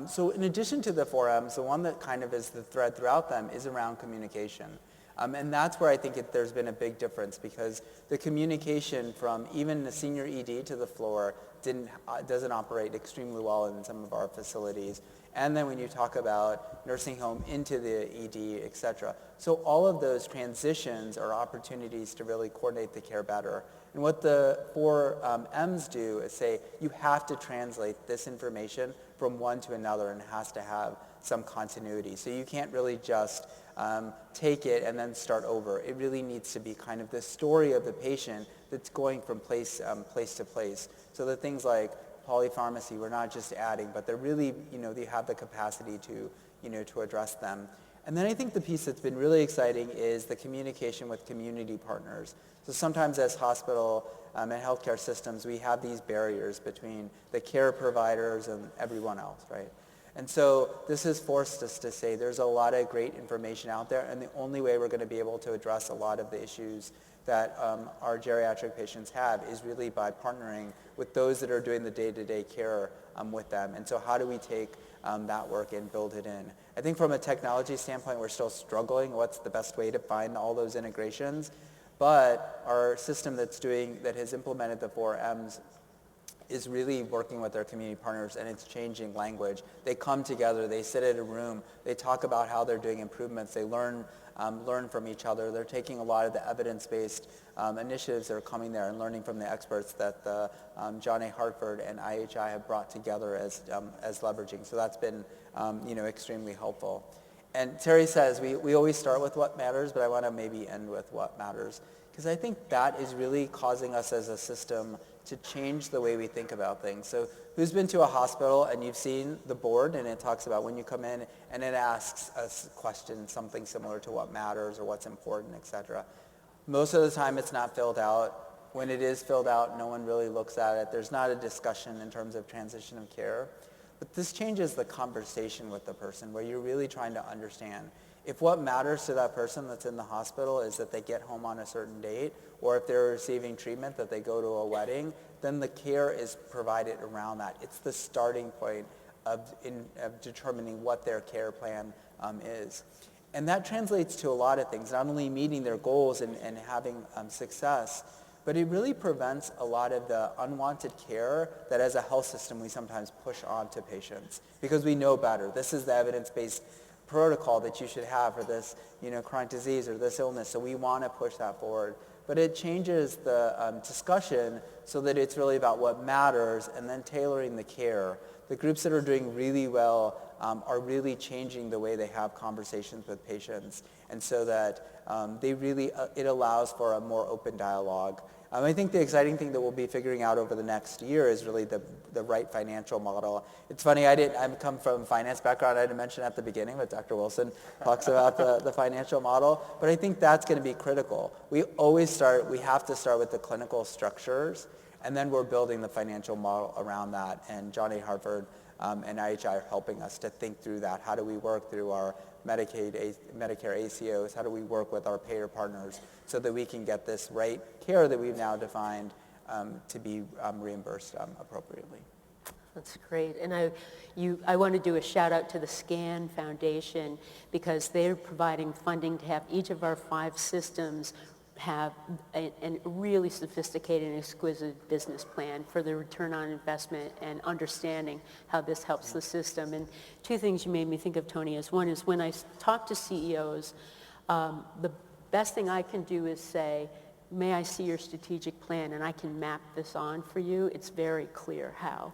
So in addition to the 4Ms, the one that kind of is the thread throughout them is around communication. And that's where I think there's been a big difference, because the communication from even the senior ED to the floor doesn't operate extremely well in some of our facilities. And then when you talk about nursing home into the ED, et cetera. So all of those transitions are opportunities to really coordinate the care better. And what the 4Ms do is say you have to translate this information from one to another, and it has to have some continuity. So you can't really just take it and then start over. It really needs to be kind of the story of the patient that's going from place to place. So the things like polypharmacy, we're not just adding, but they're really, they have the capacity to address them. And then I think the piece that's been really exciting is the communication with community partners. So sometimes as hospital and healthcare systems, we have these barriers between the care providers and everyone else, right? And so this has forced us to say there's a lot of great information out there, and the only way we're going to be able to address a lot of the issues that our geriatric patients have is really by partnering with those that are doing the day-to-day care with them. And so how do we take that work and build it in? I think from a technology standpoint, we're still struggling. What's the best way to find all those integrations? But our system that has implemented the 4Ms is really working with their community partners, and it's changing language. They come together, they sit in a room, they talk about how they're doing improvements, they learn from each other. They're taking a lot of the evidence-based initiatives that are coming there and learning from the experts that the John A. Hartford and IHI have brought together as leveraging. So that's been extremely helpful. And Terry says we always start with what matters, but I want to maybe end with what matters, because I think that is really causing us as a system to change the way we think about things. So who's been to a hospital and you've seen the board and it talks about when you come in and it asks a question, something similar to what matters or what's important, et cetera. Most of the time it's not filled out. When it is filled out, no one really looks at it. There's not a discussion in terms of transition of care. But this changes the conversation with the person, where you're really trying to understand if what matters to that person that's in the hospital is that they get home on a certain date, or if they're receiving treatment that they go to a wedding, then the care is provided around that. It's the starting point of determining what their care plan is. And that translates to a lot of things, not only meeting their goals and having success, but it really prevents a lot of the unwanted care that as a health system we sometimes push on to patients because we know better. This is the evidence-based protocol that you should have for this chronic disease or this illness, so we want to push that forward. but it changes the discussion so that it's really about what matters and then tailoring the care. The groups that are doing really well are really changing the way they have conversations with patients, and so that it allows for a more open dialogue. I think the exciting thing that we'll be figuring out over the next year is really the right financial model. It's funny, I come from a finance background, I didn't mention at the beginning, but Dr. Wilson talks about the financial model, but I think that's going to be critical. We have to start with the clinical structures, and then we're building the financial model around that, and John A. Hartford and IHI are helping us to think through that. How do we work through our Medicare ACOs? How do we work with our payer partners so that we can get this right care that we've now defined to be reimbursed appropriately? That's great. And I want to do a shout out to the SCAN Foundation, because they're providing funding to have each of our 5 systems have a really sophisticated and exquisite business plan for the return on investment and understanding how this helps the system. And 2 things you made me think of, Tony, is one is when I talk to CEOs, the best thing I can do is say, may I see your strategic plan, and I can map this on for you. It's very clear how.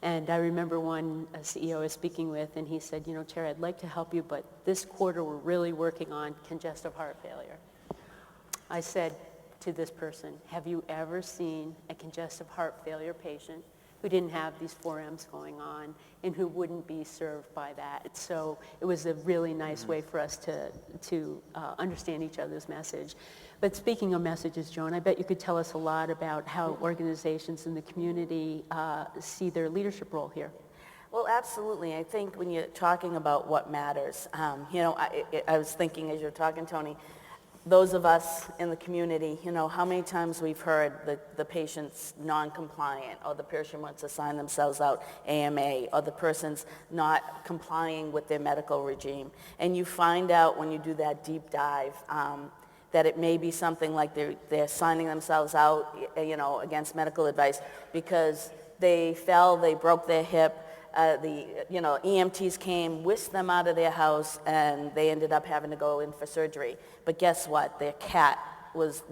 And I remember one CEO I was speaking with, and he said, Terry, I'd like to help you, but this quarter we're really working on congestive heart failure. I said to this person, have you ever seen a congestive heart failure patient who didn't have these 4Ms going on and who wouldn't be served by that? So it was a really nice way for us to understand each other's message. But speaking of messages, Joan, I bet you could tell us a lot about how organizations in the community see their leadership role here. Well, absolutely. I think when you're talking about what matters, I was thinking as you're talking, Tony, those of us in the community, how many times we've heard the patient's non-compliant, or the patient wants to sign themselves out AMA, or the person's not complying with their medical regime. And you find out when you do that deep dive that it may be something like they're signing themselves out, against medical advice because they fell, they broke their hip, EMTs came, whisked them out of their house, and they ended up having to go in for surgery. But guess what? Their cat was,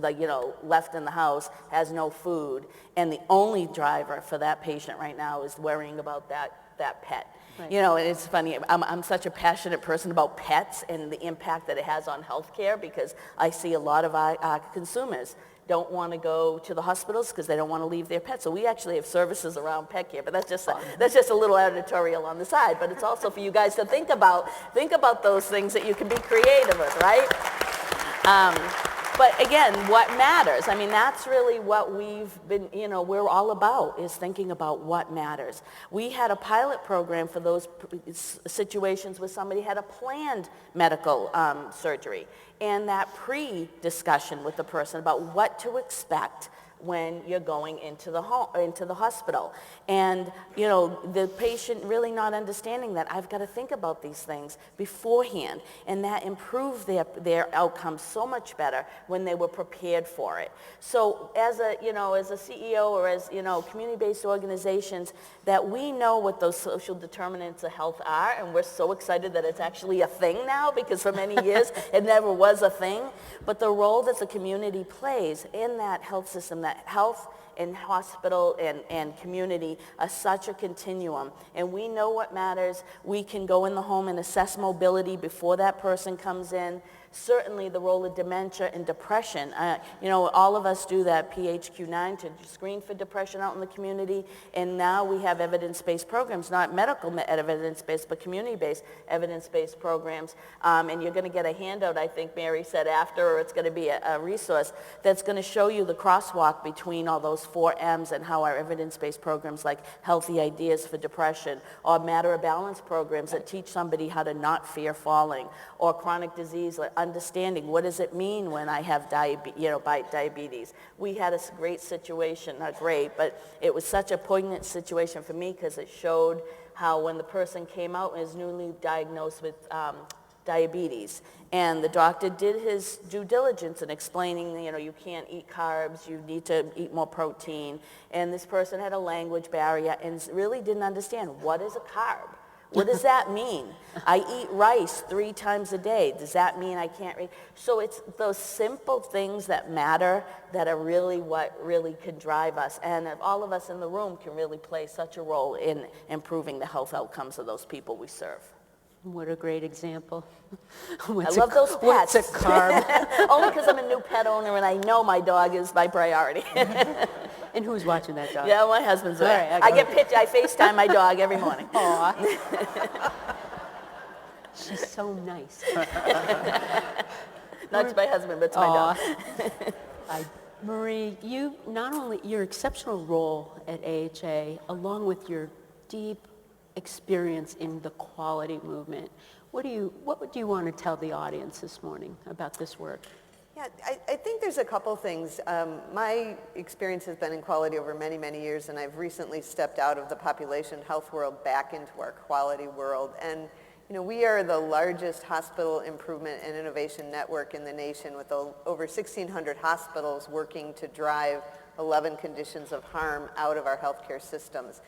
left in the house, has no food, and the only driver for that patient right now is worrying about that pet. Right. And it's funny, I'm such a passionate person about pets and the impact that it has on healthcare, because I see a lot of our consumers don't want to go to the hospitals because they don't want to leave their pets. So we actually have services around pet care, but that's just a little editorial on the side. But it's also for you guys to think about those things that you can be creative with, right? But again, what matters? I mean, that's really what we've been, we're all about, is thinking about what matters. We had a pilot program for those situations where somebody had a planned medical surgery, and that pre-discussion with the person about what to expect when you're going into the hospital. And, the patient really not understanding that I've got to think about these things beforehand, and that improved their outcomes so much better when they were prepared for it. So as a CEO, or as, community-based organizations, that we know what those social determinants of health are, and we're so excited that it's actually a thing now, because for many years it never was a thing. But the role that the community plays in that health system, that health and hospital and community are such a continuum, and we know what matters. We can go in the home and assess mobility before that person comes in. Certainly the role of dementia and depression. All of us do that PHQ-9 to screen for depression out in the community, and now we have evidence-based programs, not medical evidence-based, but community-based evidence-based programs. And you're going to get a handout, I think Mary said after, or it's going to be a resource that's going to show you the crosswalk between all those 4 M's and how our evidence-based programs like Healthy Ideas for Depression, or Matter of Balance programs that teach somebody how to not fear falling, or chronic disease, like understanding what does it mean when I have diabetes. We had a great situation, not great, but it was such a poignant situation for me, because it showed how when the person came out and was newly diagnosed with diabetes, and the doctor did his due diligence in explaining, you can't eat carbs, you need to eat more protein, and this person had a language barrier and really didn't understand what is a carb. What does that mean? I eat rice 3 times a day. Does that mean I can't read? So it's those simple things that matter that are really what really can drive us. And if all of us in the room can really play such a role in improving the health outcomes of those people we serve. What a great example. I love those pets. What's a carb? Only because I'm a new pet owner and I know my dog is my priority. And who's watching that dog? Yeah, my husband's All there. right, okay. I FaceTime my dog every morning. Aw. She's so nice. Not just my husband, but it's my dog. Marie, you not only your exceptional role at AHA, along with your deep experience in the quality movement, what would you want to tell the audience this morning about this work? Yeah, I think there's a couple things. My experience has been in quality over many, many years, and I've recently stepped out of the population health world back into our quality world. And we are the largest hospital improvement and innovation network in the nation with over 1,600 hospitals working to drive 11 conditions of harm out of our healthcare systems.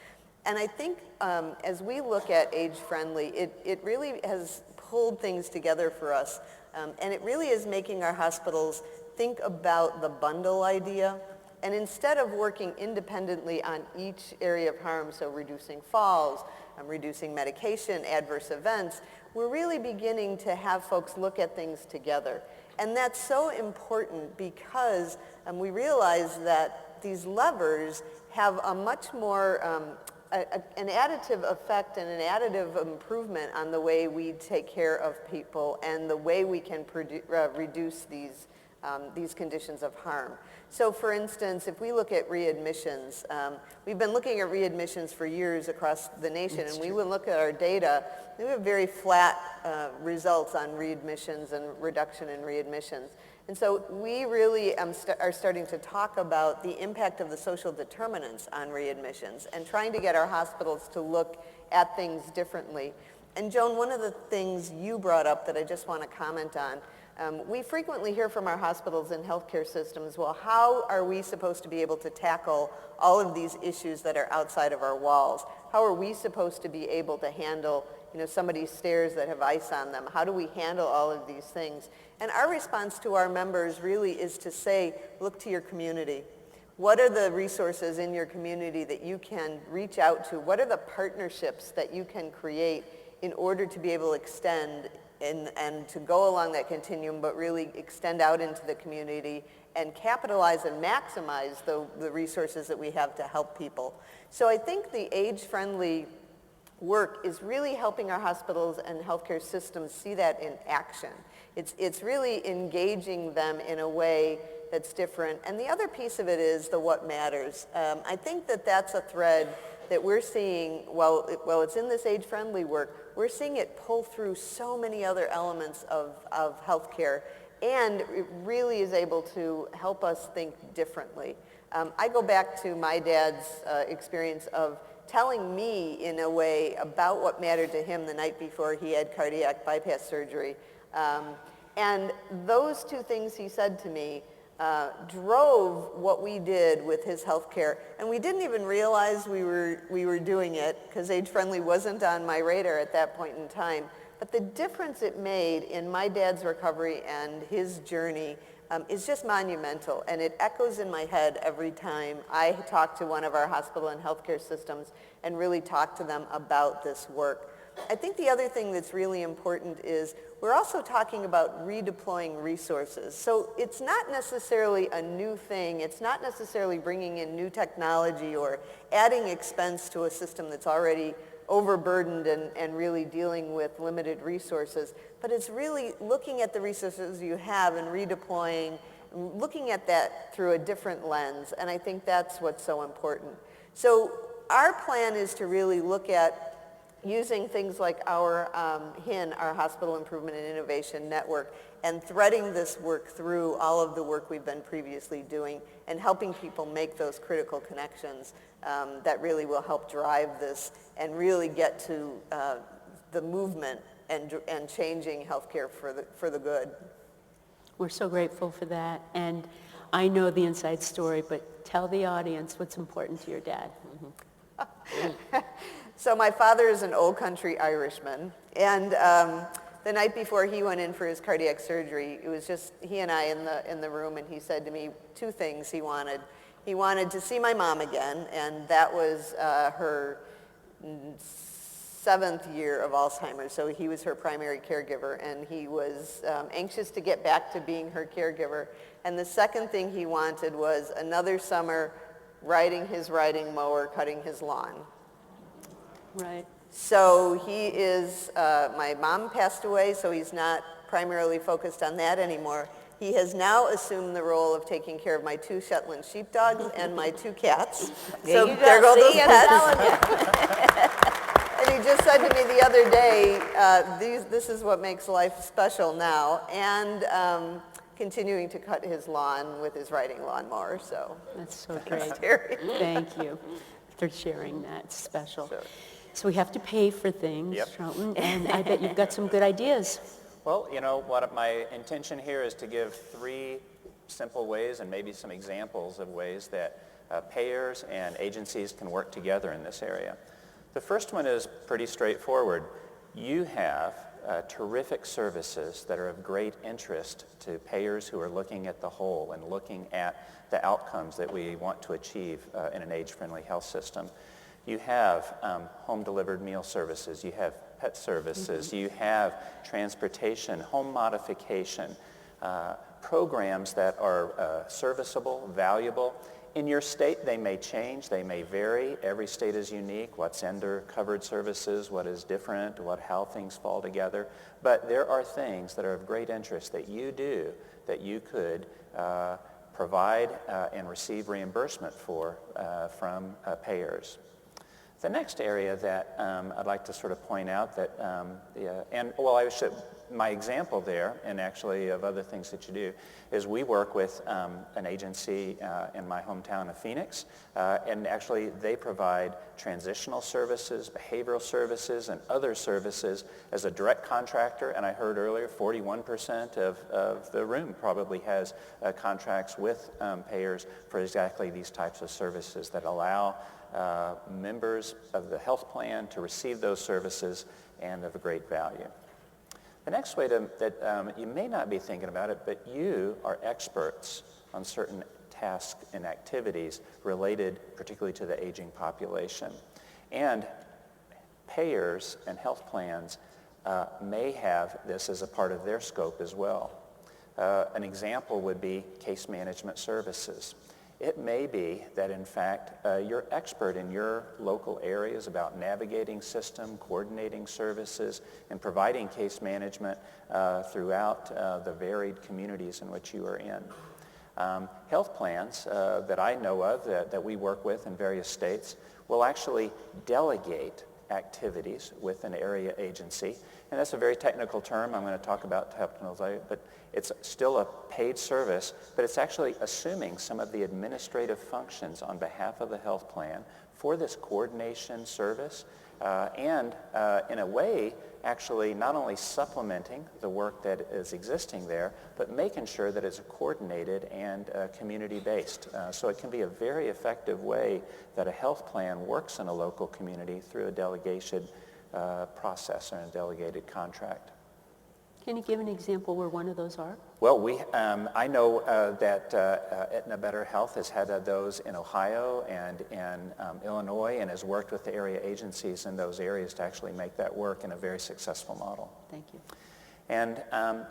And I think as we look at age-friendly, it really has pulled things together for us. And it really is making our hospitals think about the bundle idea. And instead of working independently on each area of harm, so reducing falls, reducing medication, adverse events, we're really beginning to have folks look at things together. And that's so important because we realize that these levers have a much more an additive effect and an additive improvement on the way we take care of people and the way we can reduce these conditions of harm. So for instance, if we look at readmissions, we've been looking at readmissions for years across the nation, and we would look at our data, we have very flat results on readmissions and reduction in readmissions. And so we really are starting to talk about the impact of the social determinants on readmissions and trying to get our hospitals to look at things differently. And Joan, one of the things you brought up that I just want to comment on, we frequently hear from our hospitals and healthcare systems, well, how are we supposed to be able to tackle all of these issues that are outside of our walls? How are we supposed to be able to handle somebody's stairs that have ice on them? How do we handle all of these things? And our response to our members really is to say, look to your community. What are the resources in your community that you can reach out to? What are the partnerships that you can create in order to be able to extend and to go along that continuum, but really extend out into the community and capitalize and maximize the resources that we have to help people? So I think the age-friendly work is really helping our hospitals and healthcare systems see that in action. It's really engaging them in a way that's different. And the other piece of it is the what matters. I think that's a thread that we're seeing, while it's in this age-friendly work, we're seeing it pull through so many other elements of healthcare, and it really is able to help us think differently. I go back to my dad's experience of telling me in a way about what mattered to him the night before he had cardiac bypass surgery. And those two things he said to me drove what we did with his health care. And we didn't even realize we were doing it because age-friendly wasn't on my radar at that point in time. But the difference it made in my dad's recovery and his journey is just monumental, and it echoes in my head every time I talk to one of our hospital and healthcare systems and really talk to them about this work. I think the other thing that's really important is we're also talking about redeploying resources. So it's not necessarily a new thing. It's not necessarily bringing in new technology or adding expense to a system that's already overburdened and really dealing with limited resources, but it's really looking at the resources you have and redeploying, looking at that through a different lens, and I think that's what's so important. So our plan is to really look at using things like our HIN, our Hospital Improvement and Innovation Network, and threading this work through all of the work we've been previously doing and helping people make those critical connections that really will help drive this and really get to the movement and changing healthcare for the good. We're so grateful for that. And I know the inside story, but tell the audience what's important to your dad. So my father is an old country Irishman, and the night before he went in for his cardiac surgery, it was just he and I in the room, and he said to me two things he wanted. He wanted to see my mom again, and that was her 7th year of Alzheimer's, so he was her primary caregiver, and he was anxious to get back to being her caregiver. And the second thing he wanted was another summer riding his riding mower, cutting his lawn. Right. So he is, my mom passed away, so he's not primarily focused on that anymore. He has now assumed the role of taking care of my 2 Shetland sheepdogs and my 2 cats. There So you go. there go those See, I'm pets. telling you. And he just said to me the other day, this is what makes life special now, and continuing to cut his lawn with his riding lawnmower, so. That's so great. Terry. Thank you for sharing that. It's special. So we have to pay for things, Yep. Charlton, and I bet you've got some good ideas. Well, you know, what my intention here is to give 3 simple ways and maybe some examples of ways that payers and agencies can work together in this area. The first one is pretty straightforward. You have terrific services that are of great interest to payers who are looking at the whole and looking at the outcomes that we want to achieve in an age-friendly health system. You have home-delivered meal services. You have pet services. You have transportation, home modification, programs that are serviceable, valuable. In your state, they may change. They may vary. Every state is unique. What's under covered services, what is different, how things fall together. But there are things that are of great interest that you do that you could provide and receive reimbursement for from payers. The next area that I'd like to sort of point out that, my example there, and actually of other things that you do, is we work with an agency in my hometown of Phoenix, and actually they provide transitional services, behavioral services, and other services as a direct contractor, and I heard earlier 41% of the room probably has contracts with payers for exactly these types of services that allow members of the health plan to receive those services and of a great value. The next way that you may not be thinking about it, but you are experts on certain tasks and activities related particularly to the aging population. And payers and health plans may have this as a part of their scope as well. An example would be case management services. It may be that, in fact, you're expert in your local areas about navigating system, coordinating services, and providing case management throughout the varied communities in which you are in. Health plans that I know of that we work with in various states will actually delegate activities with an area agency. And that's a very technical term. I'm going to talk about technical later, but it's still a paid service, but it's actually assuming some of the administrative functions on behalf of the health plan for this coordination service, and in a way, actually not only supplementing the work that is existing there, but making sure that it's coordinated and community-based. So it can be a very effective way that a health plan works in a local community through a delegation process or a delegated contract. Can you give an example where one of those are? Well, I know that Aetna Better Health has had those in Ohio and in Illinois and has worked with the area agencies in those areas to actually make that work in a very successful model. Thank you. And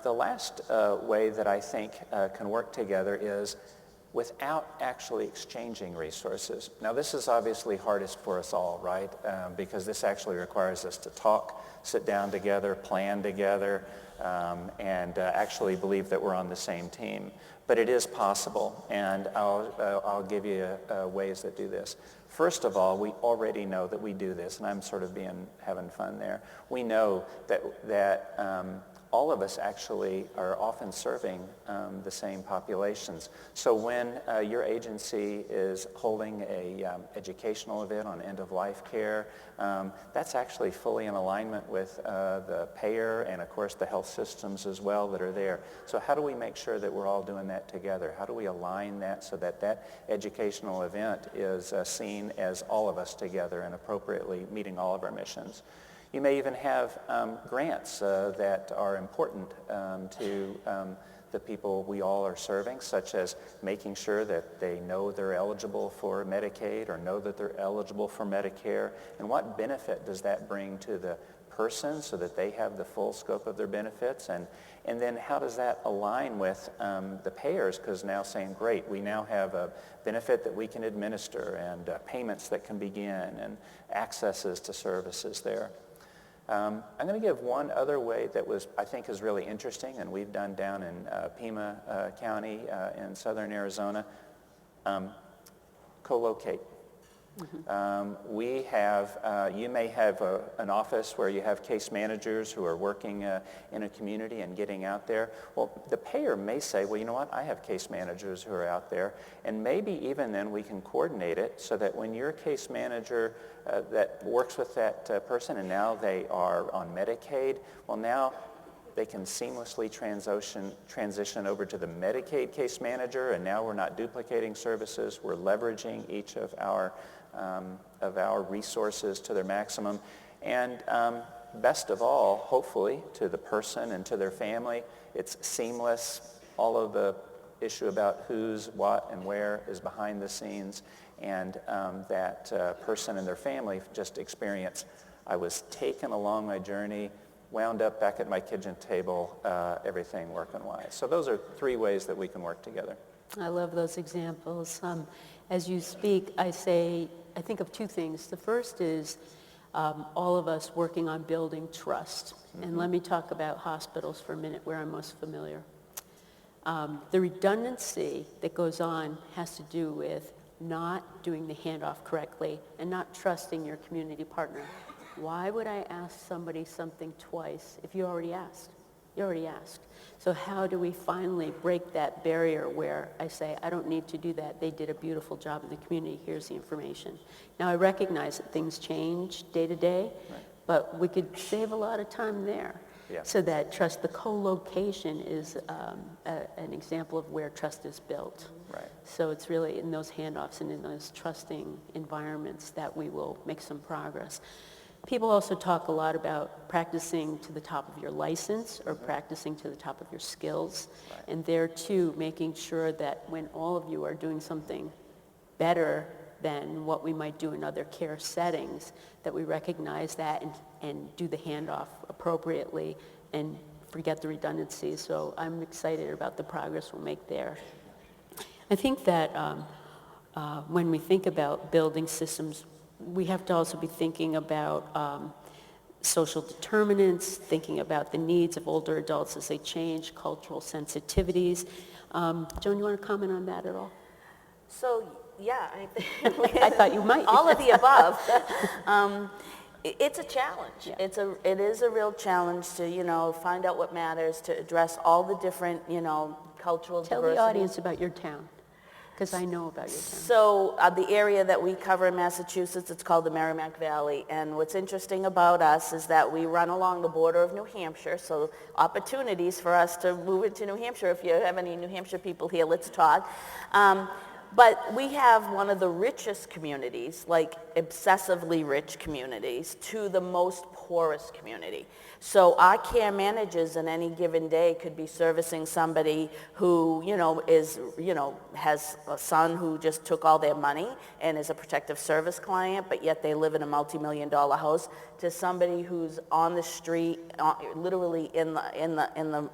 the last way that I think can work together is without actually exchanging resources. Now, this is obviously hardest for us all, right? Because this actually requires us to talk, sit down together, plan together, and actually believe that we're on the same team. But it is possible, and I'll give you ways that do this. First of all, we already know that we do this, and I'm sort of having fun there. We know that all of us actually are often serving the same populations. So when your agency is holding a educational event on end-of-life care, that's actually fully in alignment with the payer and, of course, the health systems as well that are there. So how do we make sure that we're all doing that together? How do we align that so that that educational event is seen as all of us together and appropriately meeting all of our missions? You may even have grants that are important to the people we all are serving, such as making sure that they know they're eligible for Medicaid or know that they're eligible for Medicare, and what benefit does that bring to the person so that they have the full scope of their benefits, and then how does that align with the payers, because now saying, great, we now have a benefit that we can administer and payments that can begin and accesses to services there. I'm going to give one other way that I think is really interesting, and we've done down in Pima County in southern Arizona, co-locate. We have, you may have an office where you have case managers who are working in a community and getting out there. Well, the payer may say, well, you know what, I have case managers who are out there, and maybe even then we can coordinate it so that when your case manager that works with that person and now they are on Medicaid, well, now they can seamlessly transition over to the Medicaid case manager, and now we're not duplicating services. We're leveraging each of our resources to their maximum. And best of all, hopefully, to the person and to their family, it's seamless. All of the issue about who's, what, and where is behind the scenes, and that person and their family just experience, I was taken along my journey, wound up back at my kitchen table, everything working wise. So those are 3 ways that we can work together. I love those examples. As you speak, I think of 2 things. The first is all of us working on building trust. And let me talk about hospitals for a minute, where I'm most familiar. The redundancy that goes on has to do with not doing the handoff correctly and not trusting your community partner. Why would I ask somebody something twice if you already asked? You already asked. So how do we finally break that barrier where I say, I don't need to do that. They did a beautiful job in the community. Here's the information. Now, I recognize that things change day to day, but we could save a lot of time there. Yeah. So that trust, the co-location is an example of where trust is built. Right. So it's really in those handoffs and in those trusting environments that we will make some progress. People also talk a lot about practicing to the top of your license or practicing to the top of your skills. Right. And there too, making sure that when all of you are doing something better than what we might do in other care settings, that we recognize that and do the handoff appropriately and forget the redundancies. So I'm excited about the progress we'll make there. I think that when we think about building systems, we have to also be thinking about social determinants, thinking about the needs of older adults as they change, cultural sensitivities. Joan, you want to comment on that at all? So, yeah, I thought you might. All of the above. It's a challenge. Yeah. It is a real challenge to, find out what matters, to address all the different, cultural Tell diversity. the audience about your town, because I know about your town. So the area that we cover in Massachusetts, it's called the Merrimack Valley. And what's interesting about us is that we run along the border of New Hampshire, so opportunities for us to move into New Hampshire. If you have any New Hampshire people here, let's talk. But we have one of the richest communities, like obsessively rich communities, to the most poorest community. So our care managers in any given day could be servicing somebody who, has a son who just took all their money and is a protective service client, but yet they live in a multi-million-dollar house, to somebody who's on the street, literally in the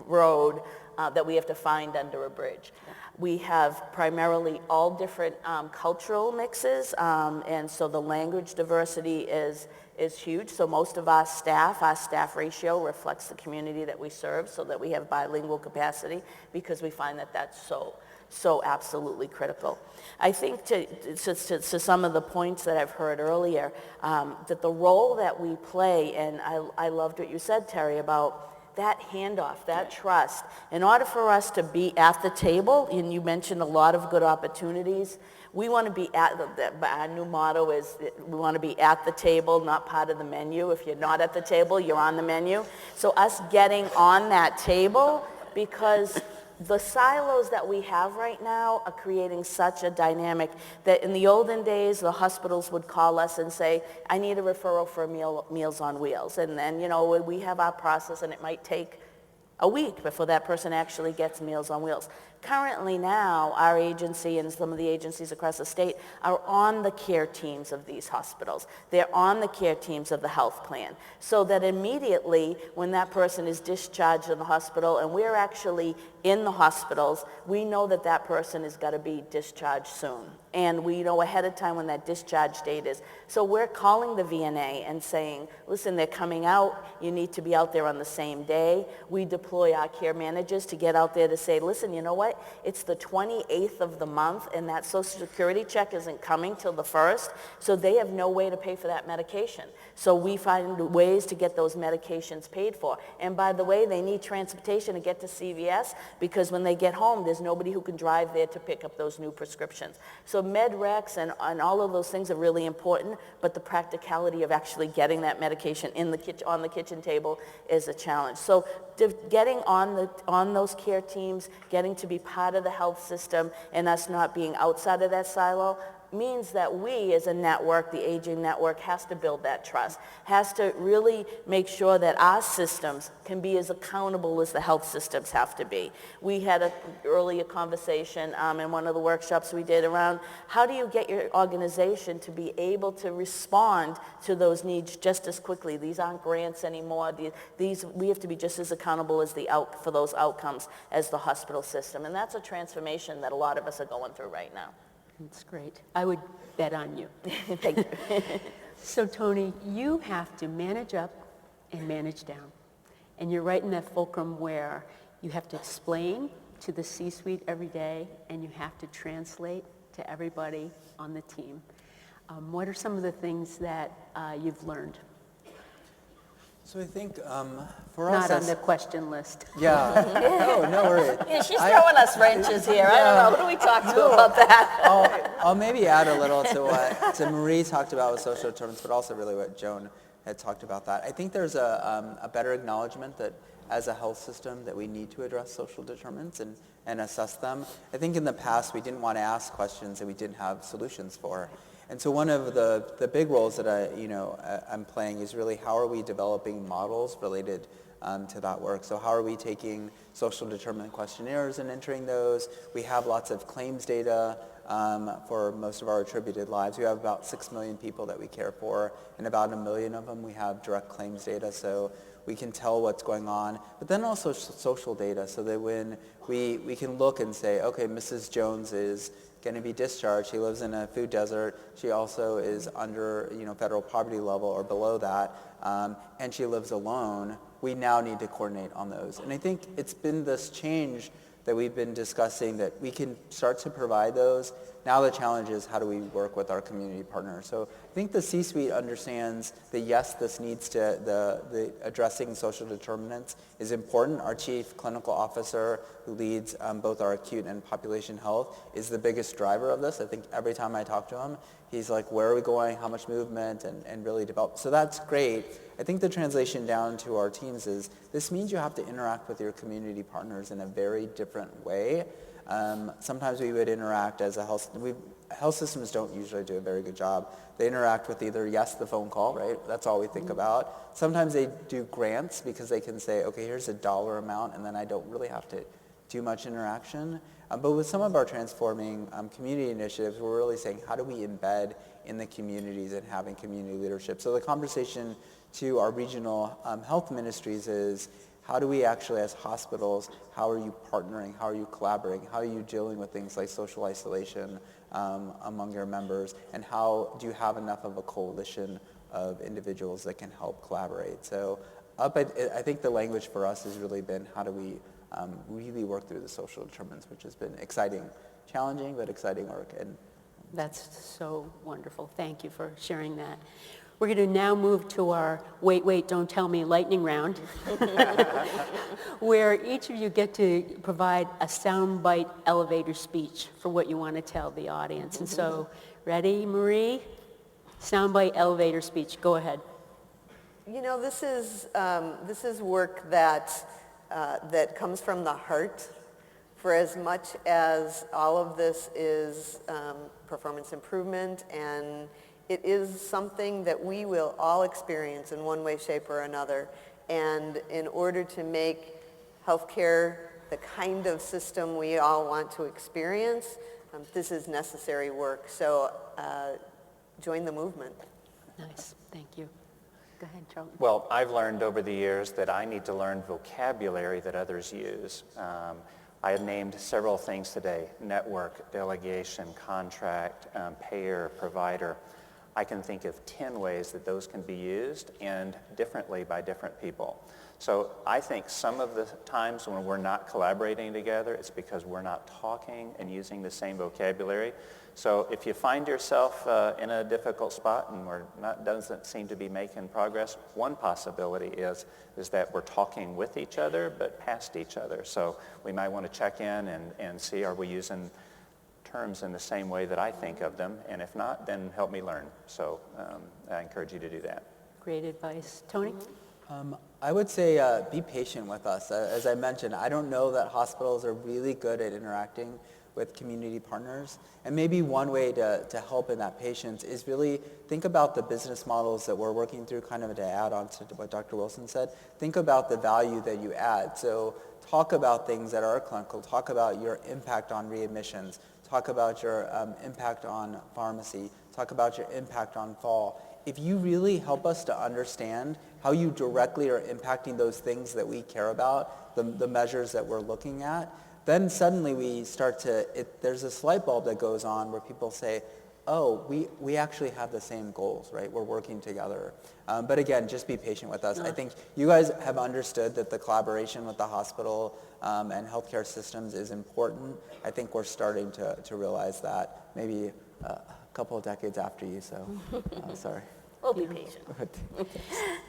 road that we have to find under a bridge. We have primarily all different cultural mixes, and so the language diversity is huge. So most of our staff ratio reflects the community that we serve, so that we have bilingual capacity, because we find that that's so absolutely critical. I think to some of the points that I've heard earlier, that the role that we play, and I loved what you said, Terry, about that handoff, that trust. In order for us to be at the table, and you mentioned a lot of good opportunities, we want to be our new motto is we want to be at the table, not part of the menu. If you're not at the table, you're on the menu. So us getting on that table, because the silos that we have right now are creating such a dynamic that in the olden days, the hospitals would call us and say, I need a referral for Meals on Wheels. And then, we have our process, and it might take a week before that person actually gets Meals on Wheels. Currently now, our agency and some of the agencies across the state are on the care teams of these hospitals. They're on the care teams of the health plan, so that immediately when that person is discharged in the hospital and we're actually in the hospitals, we know that that person is going to be discharged soon. And we know ahead of time when that discharge date is. So we're calling the VNA and saying, listen, they're coming out. You need to be out there on the same day. We deploy our care managers to get out there to say, listen, you know what? It's the 28th of the month, and that Social Security check isn't coming till the 1st, so they have no way to pay for that medication. So we find ways to get those medications paid for. And by the way, they need transportation to get to CVS, because when they get home, there's nobody who can drive there to pick up those new prescriptions. So MedRex and all of those things are really important, but the practicality of actually getting that medication on the kitchen table is a challenge. So getting on those care teams, getting to be part of the health system, and us not being outside of that silo, means that we as a network, the aging network, has to build that trust, has to really make sure that our systems can be as accountable as the health systems have to be. We had an earlier conversation in one of the workshops we did around how do you get your organization to be able to respond to those needs just as quickly. These aren't grants anymore. We have to be just as accountable as for those outcomes as the hospital system. And that's a transformation that a lot of us are going through right now. That's great. I would bet on you. Thank you. So Tony, you have to manage up and manage down. And you're right in that fulcrum where you have to explain to the C-suite every day, and you have to translate to everybody on the team. What are some of the things that you've learned? So I think for us, Not on the question list. yeah, no worries. Yeah, she's throwing us wrenches here. I don't know. Who do we talk to about that? I'll maybe add a little to what Marie talked about with social determinants, but also really what Joan had talked about that. I think there's a better acknowledgement that as a health system that we need to address social determinants and assess them. I think in the past we didn't want to ask questions that we didn't have solutions for. And so one of the big roles that I'm playing is really how are we developing models related to that work. So how are we taking social determinant questionnaires and entering those? We have lots of claims data for most of our attributed lives. We have about 6 million people that we care for, and about 1 million of them we have direct claims data, so we can tell what's going on. But then also social data, so that when we can look and say, okay, Mrs. Jones is going to be discharged. She lives in a food desert. She also is under federal poverty level or below that, and she lives alone. We now need to coordinate on those. And I think it's been this change that we've been discussing that we can start to provide those. Now the challenge is how do we work with our community partners. So I think the C-suite understands that yes, this needs to, the addressing social determinants is important. Our chief clinical officer who leads both our acute and population health is the biggest driver of this. I think every time I talk to him, he's like, where are we going, how much movement, and really develop. So that's great. I think the translation down to our teams is this means you have to interact with your community partners in a very different way. Sometimes we would interact as a health systems don't usually do a very good job. They interact with either the phone call, right? That's all we think about. Sometimes they do grants because they can say, okay, here's a dollar amount, and then I don't really have to do much interaction. But with some of our transforming community initiatives, we're really saying, how do we embed in the communities and having community leadership? So the conversation to our regional health ministries is, how do we actually, as hospitals, how are you partnering? How are you collaborating? How are you dealing with things like social isolation among your members? And how do you have enough of a coalition of individuals that can help collaborate? So I think the language for us has really been, how do we really work through the social determinants, which has been exciting, challenging, but exciting work. And That's so wonderful. Thank you for sharing that. We're going to now move to our wait, wait, don't tell me lightning round, where each of you get to provide a soundbite elevator speech for what you want to tell the audience. And so, ready, Marie? Soundbite elevator speech. Go ahead. You know, this is work that comes from the heart. For as much as all of this is performance improvement, and it is something that we will all experience in one way, shape, or another. And in order to make healthcare the kind of system we all want to experience, this is necessary work. So join the movement. Nice. Thank you. Go ahead, Charlie. Well, I've learned over the years that I need to learn vocabulary that others use. I have named several things today: network, delegation, contract, payer, provider. I can think of 10 ways that those can be used and differently by different people. So I think some of the times when we're not collaborating together, it's because we're not talking and using the same vocabulary. So if you find yourself in a difficult spot and doesn't seem to be making progress, one possibility is that we're talking with each other but past each other. So we might want to check in and see, are we using terms in the same way that I think of them? And if not, then help me learn. So I encourage you to do that. Great advice. Tony? I would say be patient with us. As I mentioned, I don't know that hospitals are really good at interacting with community partners. And maybe one way to help in that patience is really think about the business models that we're working through, kind of to add on to what Dr. Wilson said. Think about the value that you add. So talk about things that are clinical. Talk about your impact on readmissions. Talk about your impact on pharmacy. Talk about your impact on fall. If you really help us to understand how you directly are impacting those things that we care about, the measures that we're looking at, then suddenly we start to, there's this light bulb that goes on where people say, oh, we actually have the same goals, right? We're working together. But again, just be patient with us. I think you guys have understood that the collaboration with the hospital and healthcare systems is important. I think we're starting to realize that maybe a couple of decades after you, so sorry. We'll be patient.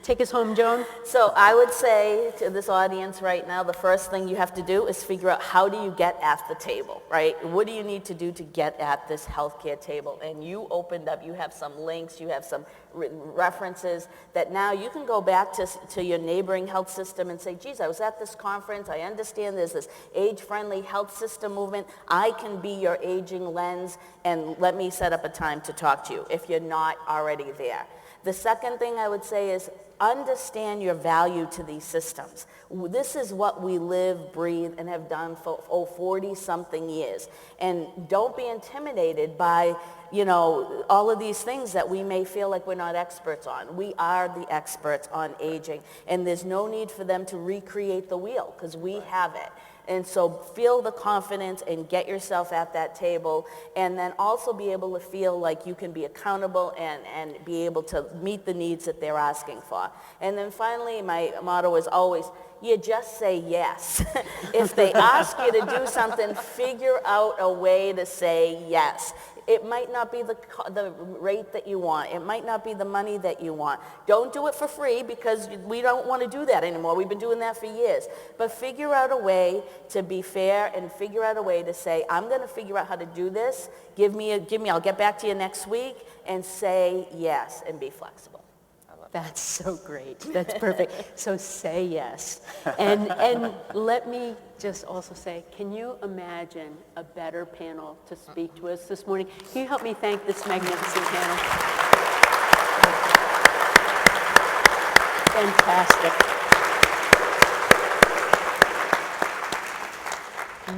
Take us home, Joan. So I would say to this audience right now, the first thing you have to do is figure out, how do you get at the table, right? What do you need to do to get at this healthcare table? And you opened up, you have some links, you have some references that now you can go back to your neighboring health system and say, geez, I was at this conference, I understand there's this age-friendly health system movement. I can be your aging lens, and let me set up a time to talk to you if you're not already there. The second thing I would say is understand your value to these systems. This is what we live, breathe, and have done for 40-something years. And don't be intimidated by, all of these things that we may feel like we're not experts on. We are the experts on aging, and there's no need for them to recreate the wheel because we have it. And so feel the confidence and get yourself at that table, and then also be able to feel like you can be accountable and be able to meet the needs that they're asking for. And then finally, my motto is always, you just say yes. If they ask you to do something, figure out a way to say yes. It might not be the rate that you want. It might not be the money that you want. Don't do it for free, because we don't want to do that anymore. We've been doing that for years. But figure out a way to be fair, and figure out a way to say, I'm going to figure out how to do this. Give me, I'll get back to you next week, and say yes, and be flexible. That's so great. That's perfect. So say yes. And let me just also say, can you imagine a better panel to speak to us this morning? Can you help me thank this magnificent panel? Fantastic.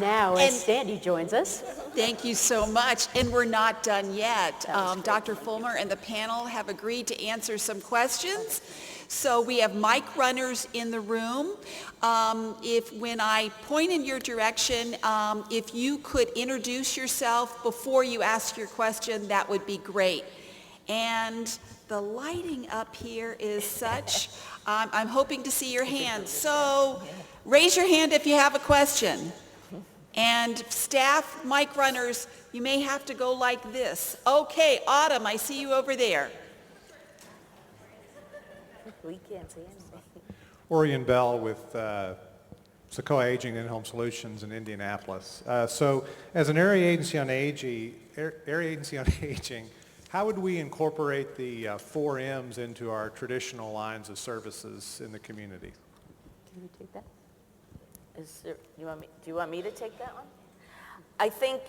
Now, as Sandy joins us. Thank you so much. And we're not done yet. Dr. Fulmer and the panel have agreed to answer some questions. So we have mic runners in the room. When I point in your direction, if you could introduce yourself before you ask your question, that would be great. And the lighting up here is such, I'm hoping to see your hands. So raise your hand if you have a question. And staff, mic runners, you may have to go like this. Okay, Autumn, I see you over there. We can't see anything. Orion Bell with Sequoia Aging and Home Solutions in Indianapolis. So as an area agency on aging, how would we incorporate the 4 M's into our traditional lines of services in the community? Can you take that? Do you want me to take that one? I think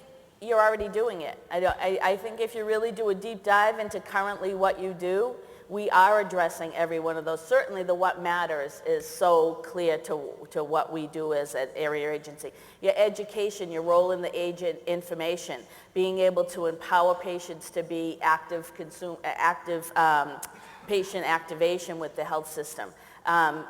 you're already doing it. I think if you really do a deep dive into currently what you do, we are addressing every one of those. Certainly the what matters is so clear to what we do as an area agency. Your education, your role in the agent information, being able to empower patients to be active patient activation with the health system.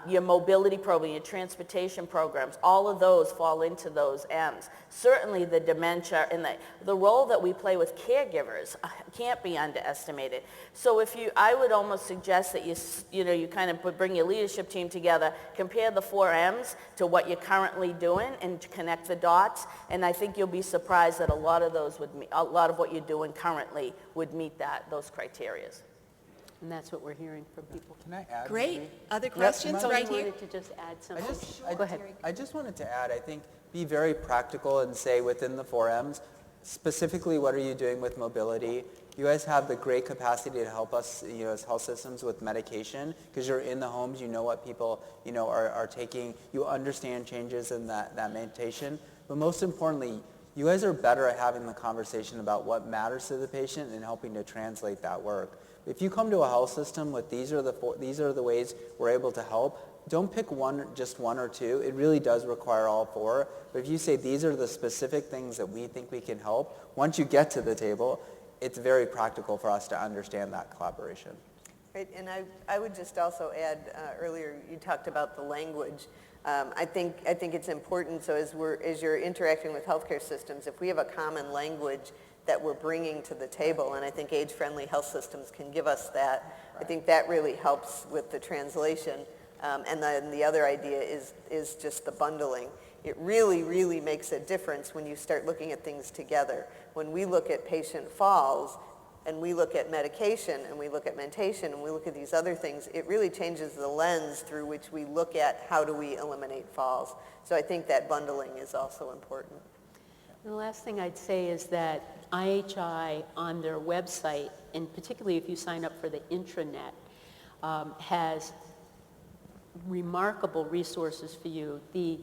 Your mobility program, your transportation programs, all of those fall into those M's. Certainly the dementia and the role that we play with caregivers can't be underestimated. So I would almost suggest that you kind of bring your leadership team together, compare the 4 M's to what you're currently doing and connect the dots, and I think you'll be surprised that a lot of what you're doing currently would meet those criteria. And that's what we're hearing from people. Can I add? Great. maybe? Other questions Tony right here? wanted to just add something. Go ahead. I just wanted to add, I think, be very practical and say within the 4 M's, specifically what are you doing with mobility? You guys have the great capacity to help us, as health systems with medication, because you're in the homes, you know what people, are taking, you understand changes in that medication. But most importantly, you guys are better at having the conversation about what matters to the patient and helping to translate that work. If you come to a health system with these are the ways we're able to help, don't pick just one or two. It really does require all 4. But if you say these are the specific things that we think we can help, once you get to the table, it's very practical for us to understand that collaboration. Right, and I would just also add, earlier you talked about the language. I think it's important, so as you're interacting with healthcare systems, if we have a common language that we're bringing to the table, and I think age-friendly health systems can give us that, I think that really helps with the translation. And then the other idea is just the bundling. It really, really makes a difference when you start looking at things together. When we look at patient falls, and we look at medication, and we look at mentation, and we look at these other things, it really changes the lens through which we look at how do we eliminate falls. So I think that bundling is also important. And the last thing I'd say is that IHI on their website, and particularly if you sign up for the intranet, has remarkable resources for you. The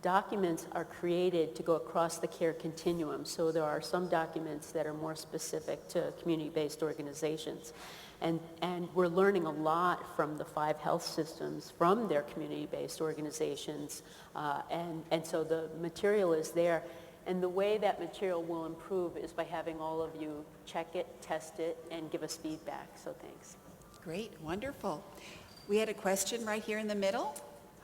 documents are created to go across the care continuum, so there are some documents that are more specific to community-based organizations. And we're learning a lot from the 5 health systems, from their community-based organizations, and so the material is there. And the way that material will improve is by having all of you check it, test it, and give us feedback. So thanks. Great, wonderful. We had a question right here in the middle.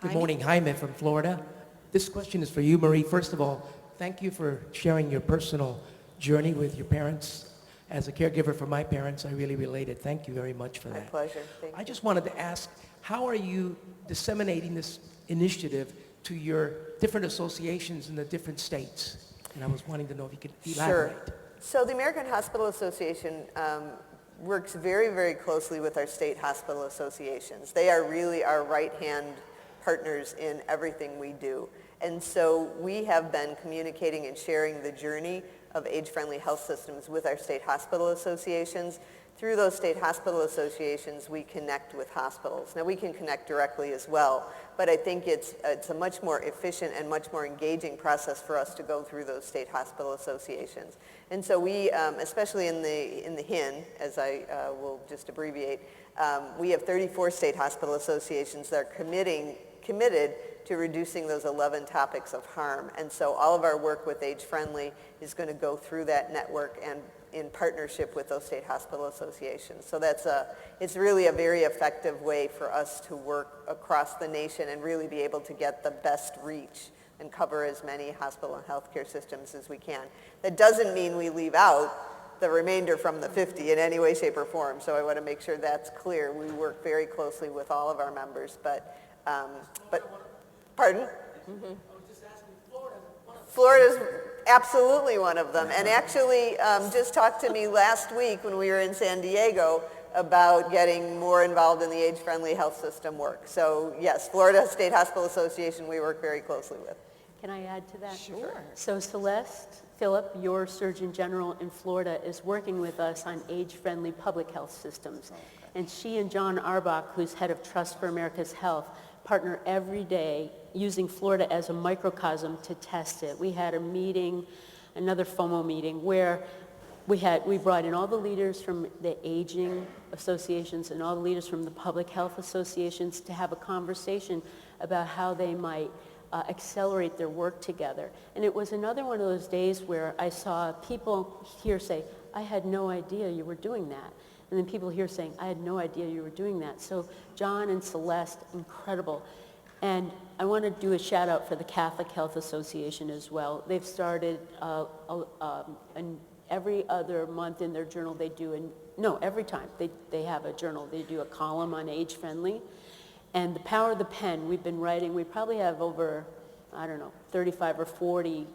Good Jaime? morning, Jaime from Florida. This question is for you, Marie. First of all, thank you for sharing your personal journey with your parents. As a caregiver for my parents, I really related. Thank you very much for that. My pleasure. Thank I you. just wanted to ask, how are you disseminating this initiative to your different associations in the different states? And I was wanting to know if you could elaborate. Sure. So the American Hospital Association works very, very closely with our state hospital associations. They are really our right-hand partners in everything we do. And so we have been communicating and sharing the journey of age-friendly health systems with our state hospital associations. Through those state hospital associations, we connect with hospitals. Now, we can connect directly as well, but I think it's a much more efficient and much more engaging process for us to go through those state hospital associations. And so we, especially in the HIN, as I will just abbreviate, we have 34 state hospital associations that are committed to reducing those 11 topics of harm. And so all of our work with Age Friendly is going to go through that network and in partnership with those state hospital associations. So it's really a very effective way for us to work across the nation and really be able to get the best reach and cover as many hospital and healthcare systems as we can. That doesn't mean we leave out the remainder from the 50 in any way, shape, or form. So I want to make sure that's clear. We work very closely with all of our members, but pardon? Mm-hmm. Florida's absolutely one of them. And actually, just talked to me last week when we were in San Diego. about getting more involved in the age-friendly health system work. So yes, Florida State Hospital Association we work very closely with. Can I add to that? Sure. So Celeste Phillip, your Surgeon General in Florida, is working with us on age-friendly public health systems. And she and John Arbach, who's head of Trust for America's Health, partner every day using Florida as a microcosm to test it. We had a meeting, another FOMO meeting, where we brought in all the leaders from the aging associations and all the leaders from the public health associations to have a conversation about how they might accelerate their work together. And it was another one of those days where I saw people here say, I had no idea you were doing that. And then people here saying, I had no idea you were doing that. So John and Celeste, incredible. And I want to do a shout out for the Catholic Health Association as well. They've started every other month in their journal they do, every time they have a journal, they do a column on age friendly. And the power of the pen, we've been writing, we probably have over, 35 or 40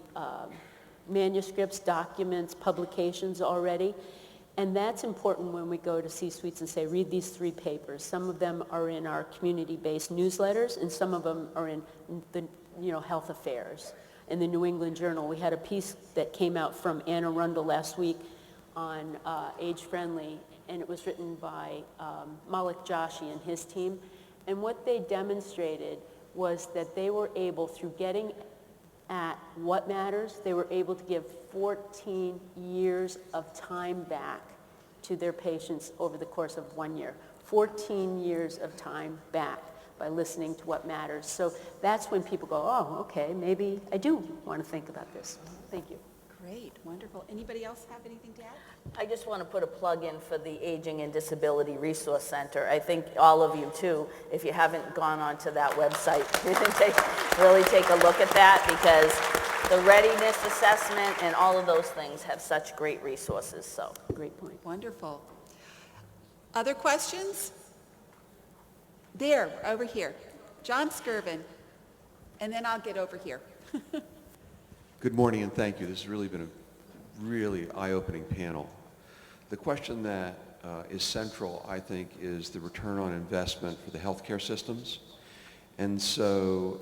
manuscripts, documents, publications already. And that's important when we go to C-suites and say, read these 3 papers. Some of them are in our community-based newsletters, and some of them are in the health affairs. In the New England Journal, we had a piece that came out from Anne Arundel last week on age-friendly, and it was written by Malik Joshi and his team. And what they demonstrated was that they were able, through getting at what matters, they were able to give 14 years of time back to their patients over the course of 1 year. 14 years of time back by listening to what matters. So that's when people go, oh, okay, maybe I do want to think about this. Thank you. Great, wonderful. Anybody else have anything to add? I just want to put a plug in for the Aging and Disability Resource Center. I think all of you too, if you haven't gone onto that website, really take a look at that, because the readiness assessment and all of those things have such great resources. So Great point. Wonderful. Other questions? There, over here. John Skirvin, and then I'll get over here. Good morning and thank you. This has really been a really eye-opening panel. The question that is central, I think, is the return on investment for the healthcare systems. And so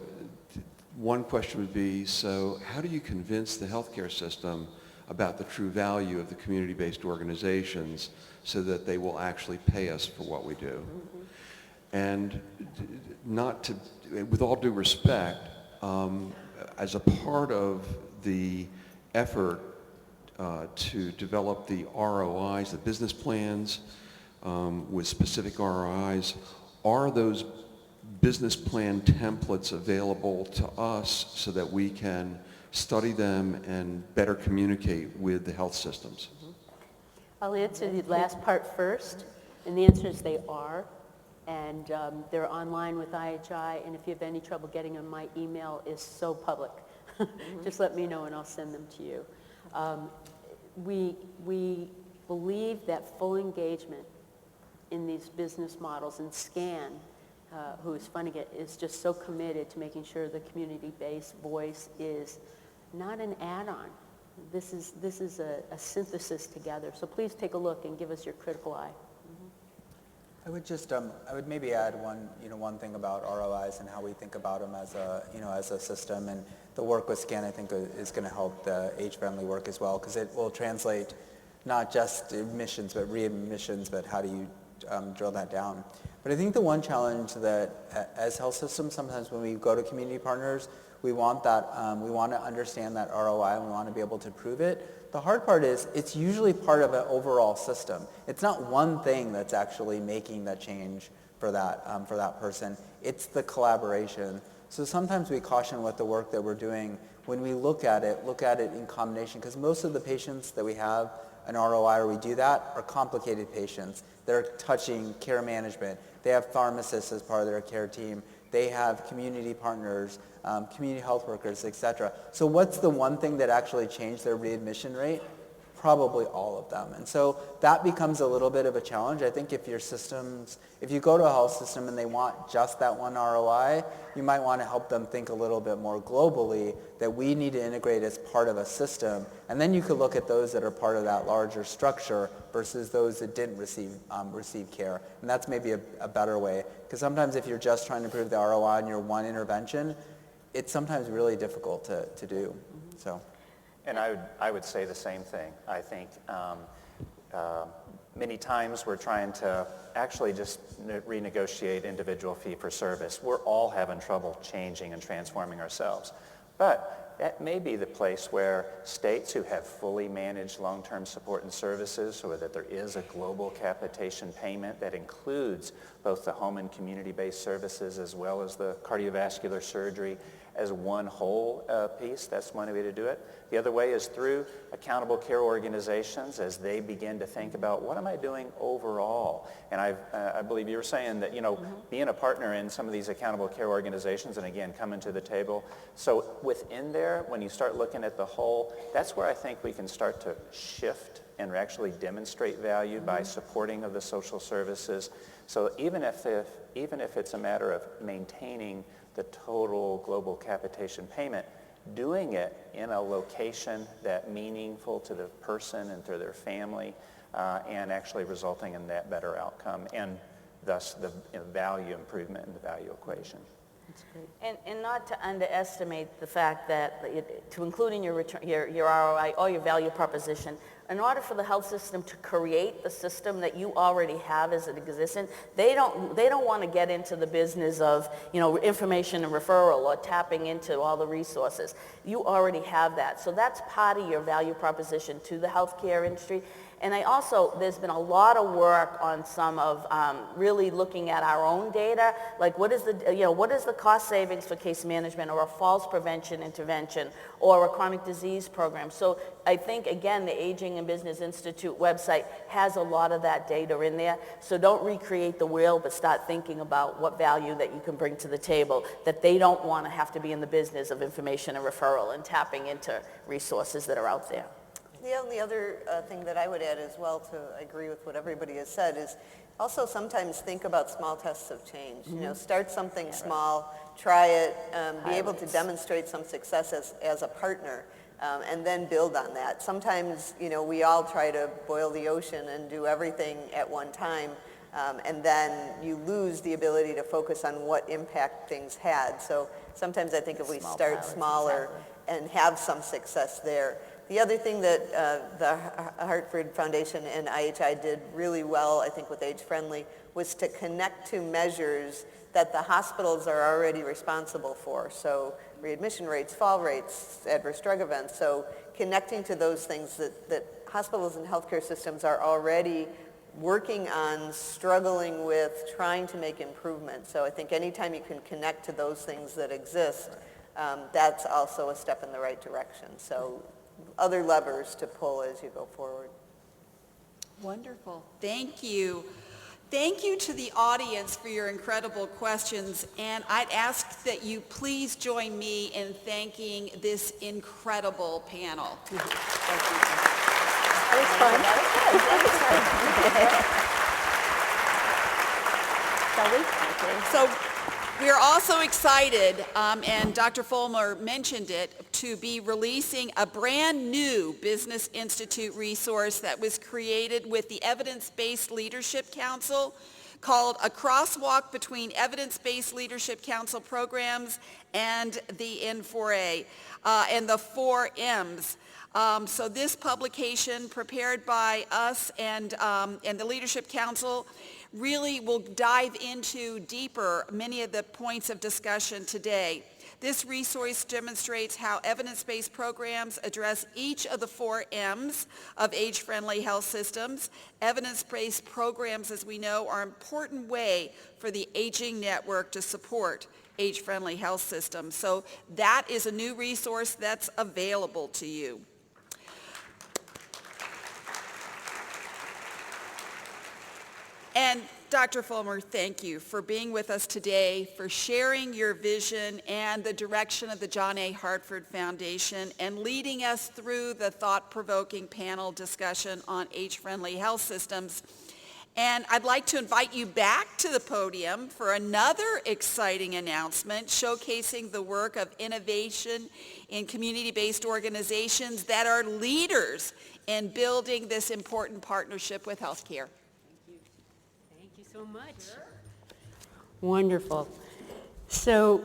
one question would be, so how do you convince the healthcare system about the true value of the community-based organizations so that they will actually pay us for what we do? And with all due respect, as a part of the effort to develop the ROIs, the business plans with specific ROIs, are those business plan templates available to us so that we can study them and better communicate with the health systems? I'll answer the last part first, and the answer is they are. And they're online with IHI, and if you have any trouble getting them, my email is so public. Just let me know and I'll send them to you. We believe that full engagement in these business models, and SCAN, who is funding it, is just so committed to making sure the community-based voice is not an add-on. This is a synthesis together. So please take a look and give us your critical eye. I would maybe add one thing about ROIs and how we think about them as a system, and the work with SCAN I think is going to help the age-friendly work as well, because it will translate not just admissions but readmissions, but how do you drill that down. But I think the one challenge that as health systems, sometimes when we go to community partners, we want we want to understand that ROI and we want to be able to prove it. The hard part is it's usually part of an overall system. It's not one thing that's actually making that change for that person. It's the collaboration. So sometimes we caution with the work that we're doing, when we look at it in combination, because most of the patients that we have an ROI or we do that are complicated patients. They're touching care management. They have pharmacists as part of their care team. They have community partners, community health workers, etc. So what's the one thing that actually changed their readmission rate? probably all of them. And so that becomes a little bit of a challenge. I think if you go to a health system and they want just that one ROI, you might want to help them think a little bit more globally that we need to integrate as part of a system. And then you could look at those that are part of that larger structure versus those that didn't receive care. And that's maybe a better way. Because sometimes if you're just trying to improve the ROI on your one intervention, it's sometimes really difficult to do. So. And I would say the same thing. I think many times we're trying to actually just renegotiate individual fee for service. We're all having trouble changing and transforming ourselves. But that may be the place where states who have fully managed long-term support and services, or that there is a global capitation payment that includes both the home and community-based services as well as the cardiovascular surgery as one whole piece. That's one way to do it. The other way is through accountable care organizations as they begin to think about what am I doing overall. And I believe you were saying that, being a partner in some of these accountable care organizations and again, coming to the table. So within there, when you start looking at the whole, that's where I think we can start to shift and actually demonstrate value by supporting of the social services. So even if it's a matter of maintaining the total global capitation payment, doing it in a location that meaningful to the person and to their family, and actually resulting in that better outcome, and thus the value improvement in the value equation. That's great. And not to underestimate the fact that to include in your ROI or your value proposition, in order for the health system to create the system that you already have as it exists, they don't want to get into the business of information and referral or tapping into all the resources. You already have that, so that's part of your value proposition to the healthcare industry. And there's been a lot of work on some of really looking at our own data, like what is the cost savings for case management or a falls prevention intervention or a chronic disease program. So I think, again, the Aging and Business Institute website has a lot of that data in there. So don't recreate the wheel, but start thinking about what value that you can bring to the table, that they don't want to have to be in the business of information and referral and tapping into resources that are out there. The only other thing that I would add as well, to agree with what everybody has said, is also sometimes think about small tests of change. Start something small, try it, be able to demonstrate some success as a partner, and then build on that. Sometimes, we all try to boil the ocean and do everything at one time, and then you lose the ability to focus on what impact things had. So sometimes I think if we start smaller and have some success there. The other thing that the Hartford Foundation and IHI did really well, I think, with Age Friendly, was to connect to measures that the hospitals are already responsible for. So readmission rates, fall rates, adverse drug events. So connecting to those things that hospitals and healthcare systems are already working on, struggling with, trying to make improvements. So I think anytime you can connect to those things that exist, that's also a step in the right direction. So other levers to pull as you go forward. Wonderful. Thank you. Thank you to the audience for your incredible questions, and I'd ask that you please join me in thanking this incredible panel. Thank you. That was fun. So we're also excited, and Dr. Fulmer mentioned it, to be releasing a brand new Business Institute resource that was created with the Evidence-Based Leadership Council, called A Crosswalk Between Evidence-Based Leadership Council Programs and the n4a, and the 4 M's. So this publication, prepared by us and the Leadership Council, really will dive into deeper many of the points of discussion today. This resource demonstrates how evidence-based programs address each of the 4 M's of age-friendly health systems. Evidence-based programs, as we know, are an important way for the aging network to support age-friendly health systems. So that is a new resource that's available to you. And Dr. Fulmer, thank you for being with us today, for sharing your vision and the direction of the John A. Hartford Foundation, and leading us through the thought-provoking panel discussion on age-friendly health systems. And I'd like to invite you back to the podium for another exciting announcement showcasing the work of innovation in community-based organizations that are leaders in building this important partnership with healthcare. Thank you so much. Wonderful. So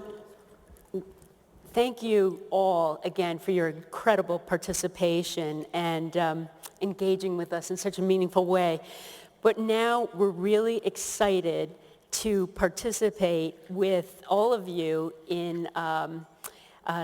thank you all again for your incredible participation and engaging with us in such a meaningful way. But now we're really excited to participate with all of you in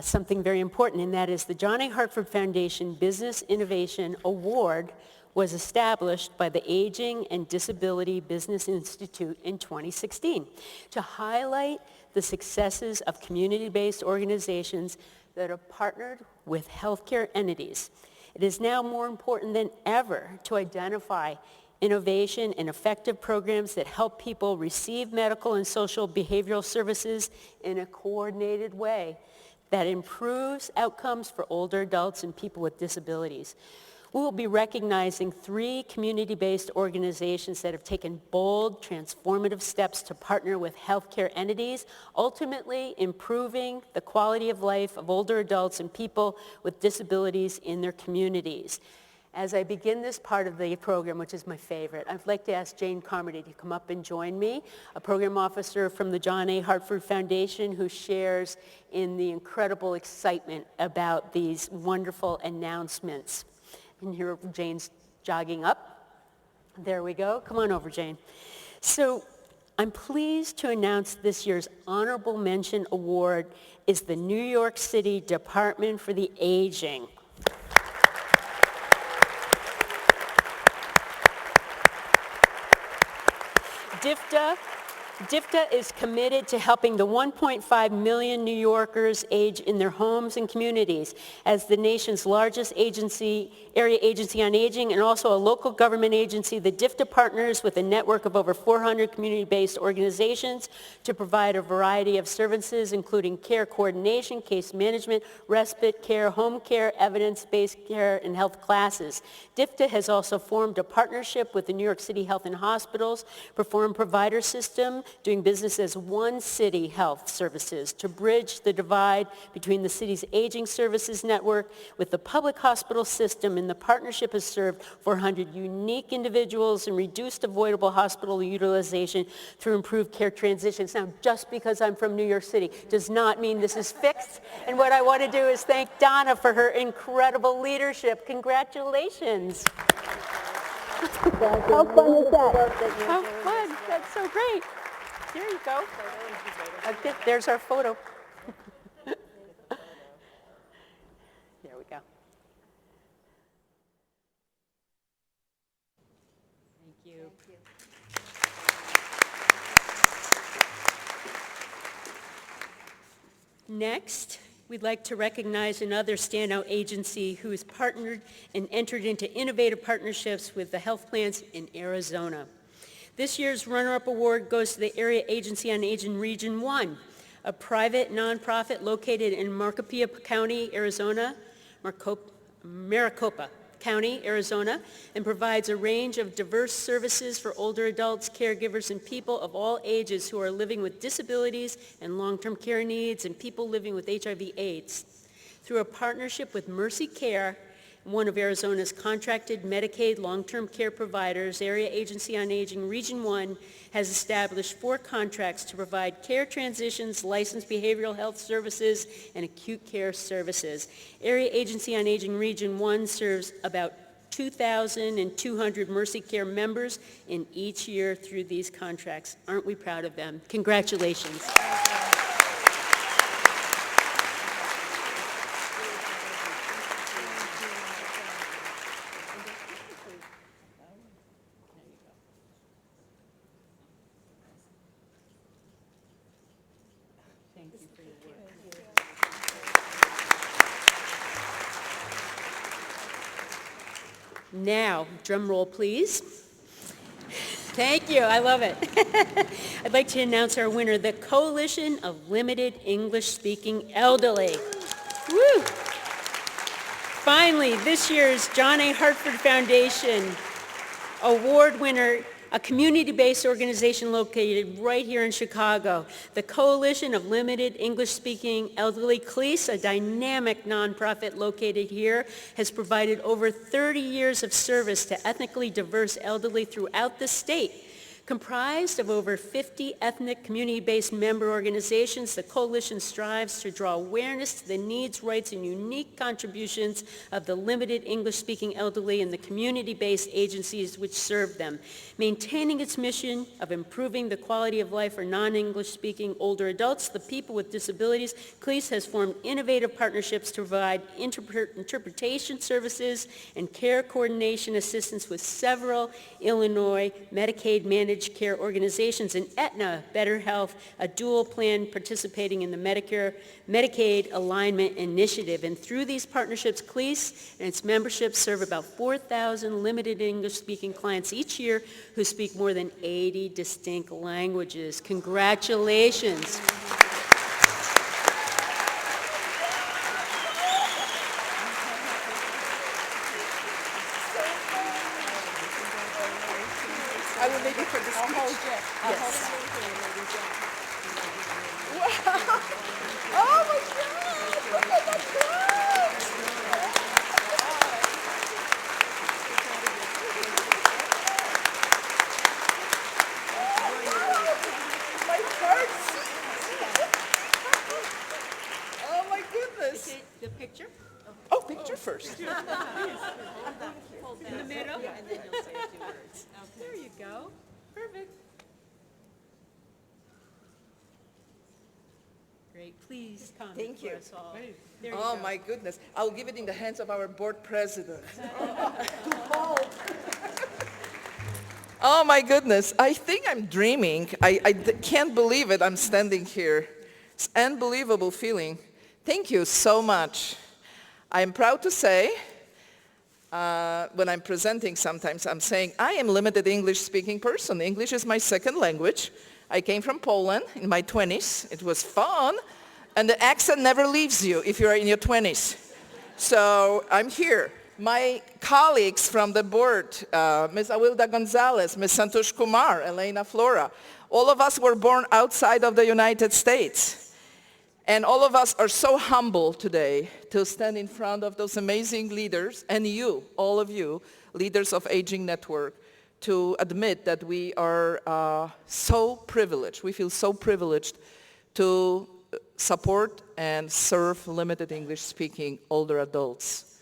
something very important, and that is the John A. Hartford Foundation Business Innovation Award was established by the Aging and Disability Business Institute in 2016 to highlight the successes of community-based organizations that have partnered with healthcare entities. It is now more important than ever to identify innovation and effective programs that help people receive medical and social behavioral services in a coordinated way that improves outcomes for older adults and people with disabilities. We will be recognizing 3 community-based organizations that have taken bold, transformative steps to partner with healthcare entities, ultimately improving the quality of life of older adults and people with disabilities in their communities. As I begin this part of the program, which is my favorite, I'd like to ask Jane Carmody to come up and join me, a program officer from the John A. Hartford Foundation who shares in the incredible excitement about these wonderful announcements. And here Jane's jogging up. There we go. Come on over, Jane. So I'm pleased to announce this year's Honorable Mention Award is the New York City Department for the Aging. DFTA is committed to helping the 1.5 million New Yorkers age in their homes and communities. As the nation's largest area agency on aging and also a local government agency, the DFTA partners with a network of over 400 community-based organizations to provide a variety of services, including care coordination, case management, respite care, home care, evidence-based care, and health classes. DFTA has also formed a partnership with the New York City Health and Hospitals, provider system, doing business as One City Health Services to bridge the divide between the city's aging services network with the public hospital system, and the partnership has served 400 unique individuals and reduced avoidable hospital utilization through improved care transitions. Now, just because I'm from New York City does not mean this is fixed, and what I want to do is thank Donna for her incredible leadership. Congratulations. How fun is that? How fun. That's so great. There you go. There's our photo. There we go. Thank you. Next, we'd like to recognize another standout agency who has partnered and entered into innovative partnerships with the health plans in Arizona. This year's runner-up award goes to the Area Agency on Aging Region 1, a private nonprofit located in Maricopa County, Arizona, Maricopa County, Arizona, and provides a range of diverse services for older adults, caregivers, and people of all ages who are living with disabilities and long-term care needs, and people living with HIV/AIDS. Through a partnership with Mercy Care, one of Arizona's contracted Medicaid long-term care providers, Area Agency on Aging Region 1 has established 4 contracts to provide care transitions, licensed behavioral health services, and acute care services. Area Agency on Aging Region 1 serves about 2,200 Mercy Care members in each year through these contracts. Aren't we proud of them? Congratulations. Now, drum roll, please. Thank you. I love it. I'd like to announce our winner, the Coalition of Limited English-Speaking Elderly. Woo! Finally, this year's John A. Hartford Foundation award winner, a community-based organization located right here in Chicago. The Coalition of Limited English-Speaking Elderly, CLEAS, a dynamic nonprofit located here, has provided over 30 years of service to ethnically diverse elderly throughout the state. Comprised of over 50 ethnic community-based member organizations, the coalition strives to draw awareness to the needs, rights, and unique contributions of the limited English-speaking elderly and the community-based agencies which serve them. Maintaining its mission of improving the quality of life for non-English-speaking older adults, the people with disabilities, CLEAS has formed innovative partnerships to provide interpretation services and care coordination assistance with several Illinois Medicaid managed care organizations, and Aetna Better Health, a dual plan participating in the Medicaid Alignment Initiative. And through these partnerships, CLEAS and its memberships serve about 4,000 limited English-speaking clients each year who speak more than 80 distinct languages. Congratulations. I will make it for this. I'll hold it. Yes. Wow. Oh my God! Look at that crowd! My heart. Oh my goodness. The picture? Oh, picture first. In the middle? And then you'll say a few words. There you go. Perfect. Great. Please come Thank for you. us all. There you Oh go. my goodness. I'll give it in the hands of our board president. Oh my goodness. I think I'm dreaming. I can't believe it. I'm standing here. It's an unbelievable feeling. Thank you so much. I'm proud to say, when I'm presenting sometimes, I'm saying, I am a limited English-speaking person. English is my second language. I came from Poland in my 20s. It was fun. And the accent never leaves you if you're in your 20s. So I'm here. My colleagues from the board, Ms. Awilda Gonzalez, Ms. Santosh Kumar, Elena Flora, all of us were born outside of the United States. And all of us are so humble today to stand in front of those amazing leaders, and you, all of you, leaders of Aging Network, to admit that we are so privileged. We feel so privileged to support and serve limited English-speaking older adults.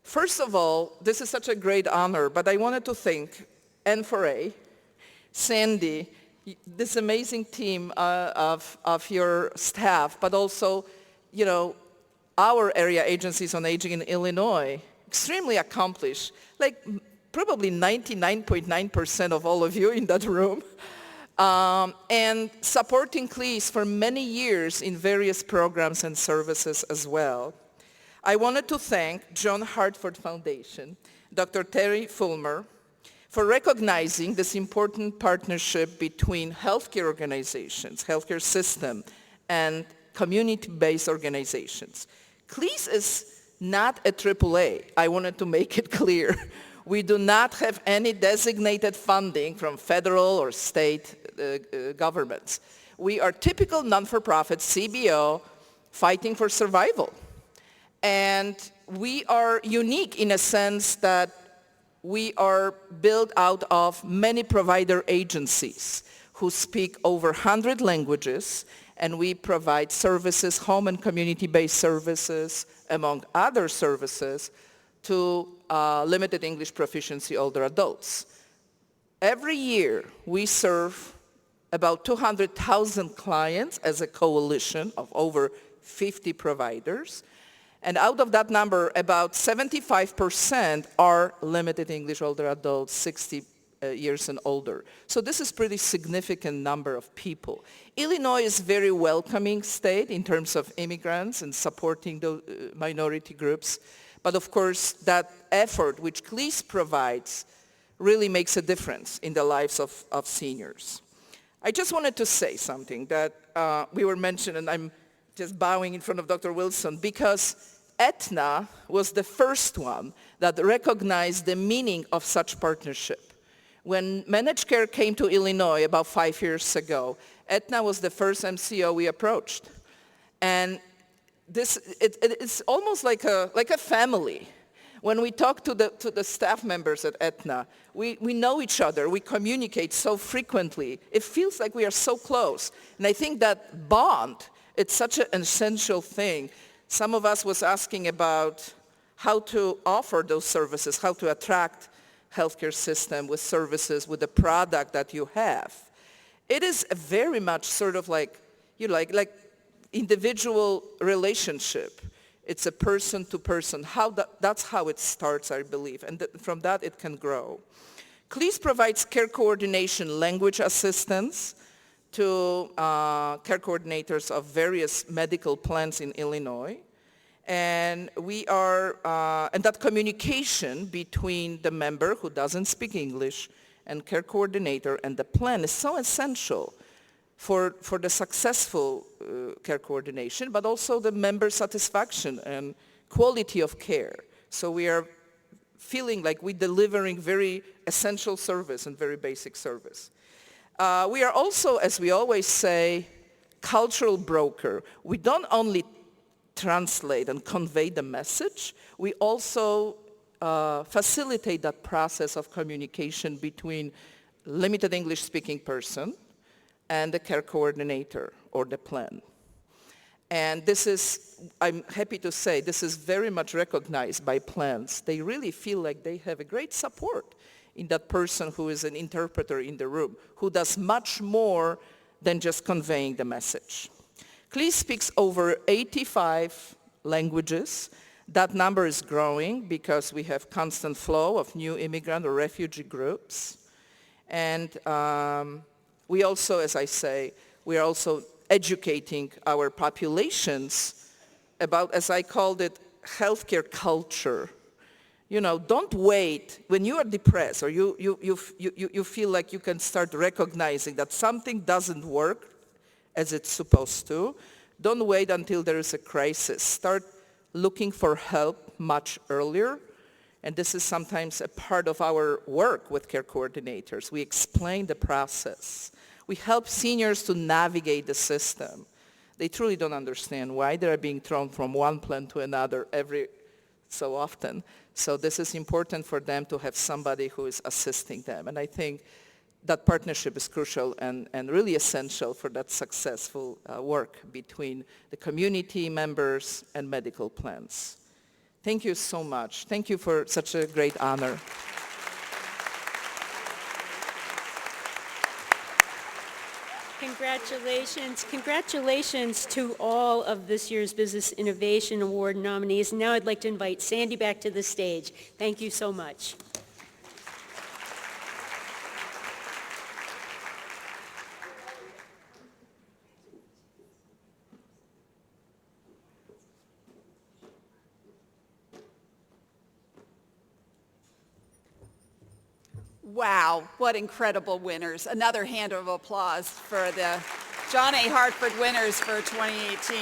First of all, this is such a great honor, but I wanted to thank n4a, Sandy, this amazing team of your staff, but also, you know, our area agencies on aging in Illinois, extremely accomplished, like probably 99.9% of all of you in that room, and supporting CLEAS for many years in various programs and services as well. I wanted to thank John Hartford Foundation, Dr. Terry Fulmer, for recognizing this important partnership between healthcare organizations, healthcare system, and community-based organizations. CLEAS is not a AAA. I wanted to make it clear. We do not have any designated funding from federal or state governments. We are typical non-for-profit CBO fighting for survival. And we are unique in a sense that we are built out of many provider agencies who speak over 100 languages, and we provide services, home and community-based services, among other services, to limited English proficiency older adults. Every year, we serve about 200,000 clients as a coalition of over 50 providers. And out of that number, about 75% are limited English older adults, 60 years and older. So this is pretty significant number of people. Illinois is a very welcoming state in terms of immigrants and supporting the minority groups. But of course, that effort which CLEAS provides really makes a difference in the lives of seniors. I just wanted to say something that we were mentioned, and I'm just bowing in front of Dr. Wilson, because Aetna was the first one that recognized the meaning of such partnership. When managed care came to Illinois about 5 years ago, Aetna was the first MCO we approached. And it's almost like a family. When we talk to the staff members at Aetna, we know each other, we communicate so frequently. It feels like we are so close. And I think that bond, it's such an essential thing. Some of us was asking about how to offer those services, how to attract healthcare system with services, with the product that you have. It is very much sort of like individual relationship. It's a person to person. That's how it starts, I believe, and from that it can grow. CLEAS provides care coordination language assistance to care coordinators of various medical plans in Illinois. And and that communication between the member who doesn't speak English and care coordinator and the plan is so essential for the successful care coordination, but also the member satisfaction and quality of care. So we are feeling like we're delivering very essential service and very basic service. We are also, as we always say, cultural broker. We don't only translate and convey the message, we also facilitate that process of communication between limited English-speaking person and the care coordinator or the plan. And this is, I'm happy to say, this is very much recognized by plans. They really feel like they have a great support in that person who is an interpreter in the room, who does much more than just conveying the message. CLEAS speaks over 85 languages. That number is growing because we have constant flow of new immigrant or refugee groups. And we also, as I say, we are also educating our populations about, as I called it, healthcare culture. You know, don't wait. When you are depressed or you feel like you can start recognizing that something doesn't work as it's supposed to, don't wait until there is a crisis. Start looking for help much earlier. And this is sometimes a part of our work with care coordinators. We explain the process. We help seniors to navigate the system. They truly don't understand why they're being thrown from one plan to another every so often. So this is important for them to have somebody who is assisting them. And I think that partnership is crucial and really essential for that successful work between the community members and medical plans. Thank you so much. Thank you for such a great honor. Congratulations. Congratulations to all of this year's Business Innovation Award nominees. Now I'd like to invite Sandy back to the stage. Thank you so much. Wow, what incredible winners. Another hand of applause for the John A. Hartford winners for 2018.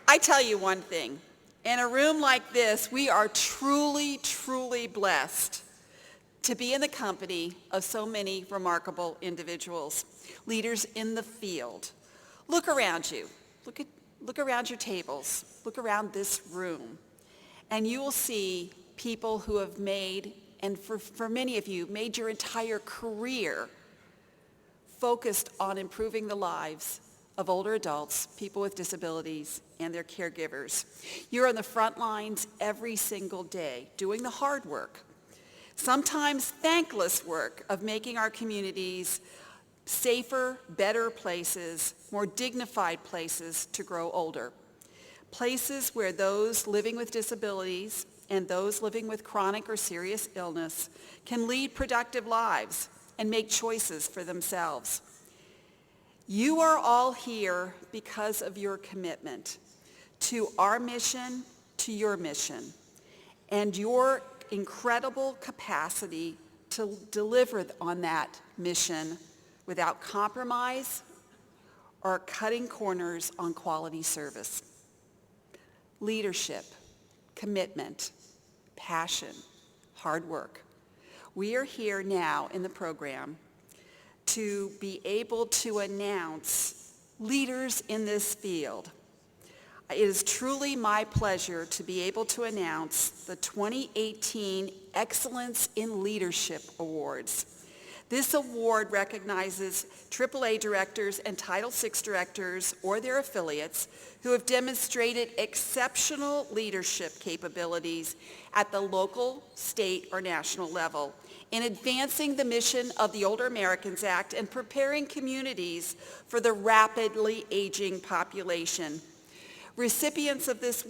I tell you one thing, in a room like this, we are truly, truly blessed to be in the company of so many remarkable individuals, leaders in the field. Look around you. Look around your tables. Look around this room. And you will see people who have made, and for many of you, made your entire career focused on improving the lives of older adults, people with disabilities, and their caregivers. You're on the front lines every single day, doing the hard work, sometimes thankless work of making our communities safer, better places, more dignified places to grow older. Places where those living with disabilities and those living with chronic or serious illness can lead productive lives and make choices for themselves. You are all here because of your commitment to our mission, to your mission. And your incredible capacity to deliver on that mission without compromise or cutting corners on quality service. Leadership, commitment, passion, hard work. We are here now in the program to be able to announce leaders in this field. It is truly my pleasure to be able to announce the 2018 Excellence in Leadership Awards. This award recognizes AAA directors and Title VI directors or their affiliates who have demonstrated exceptional leadership capabilities at the local, state, or national level in advancing the mission of the Older Americans Act and preparing communities for the rapidly aging population. Recipients of this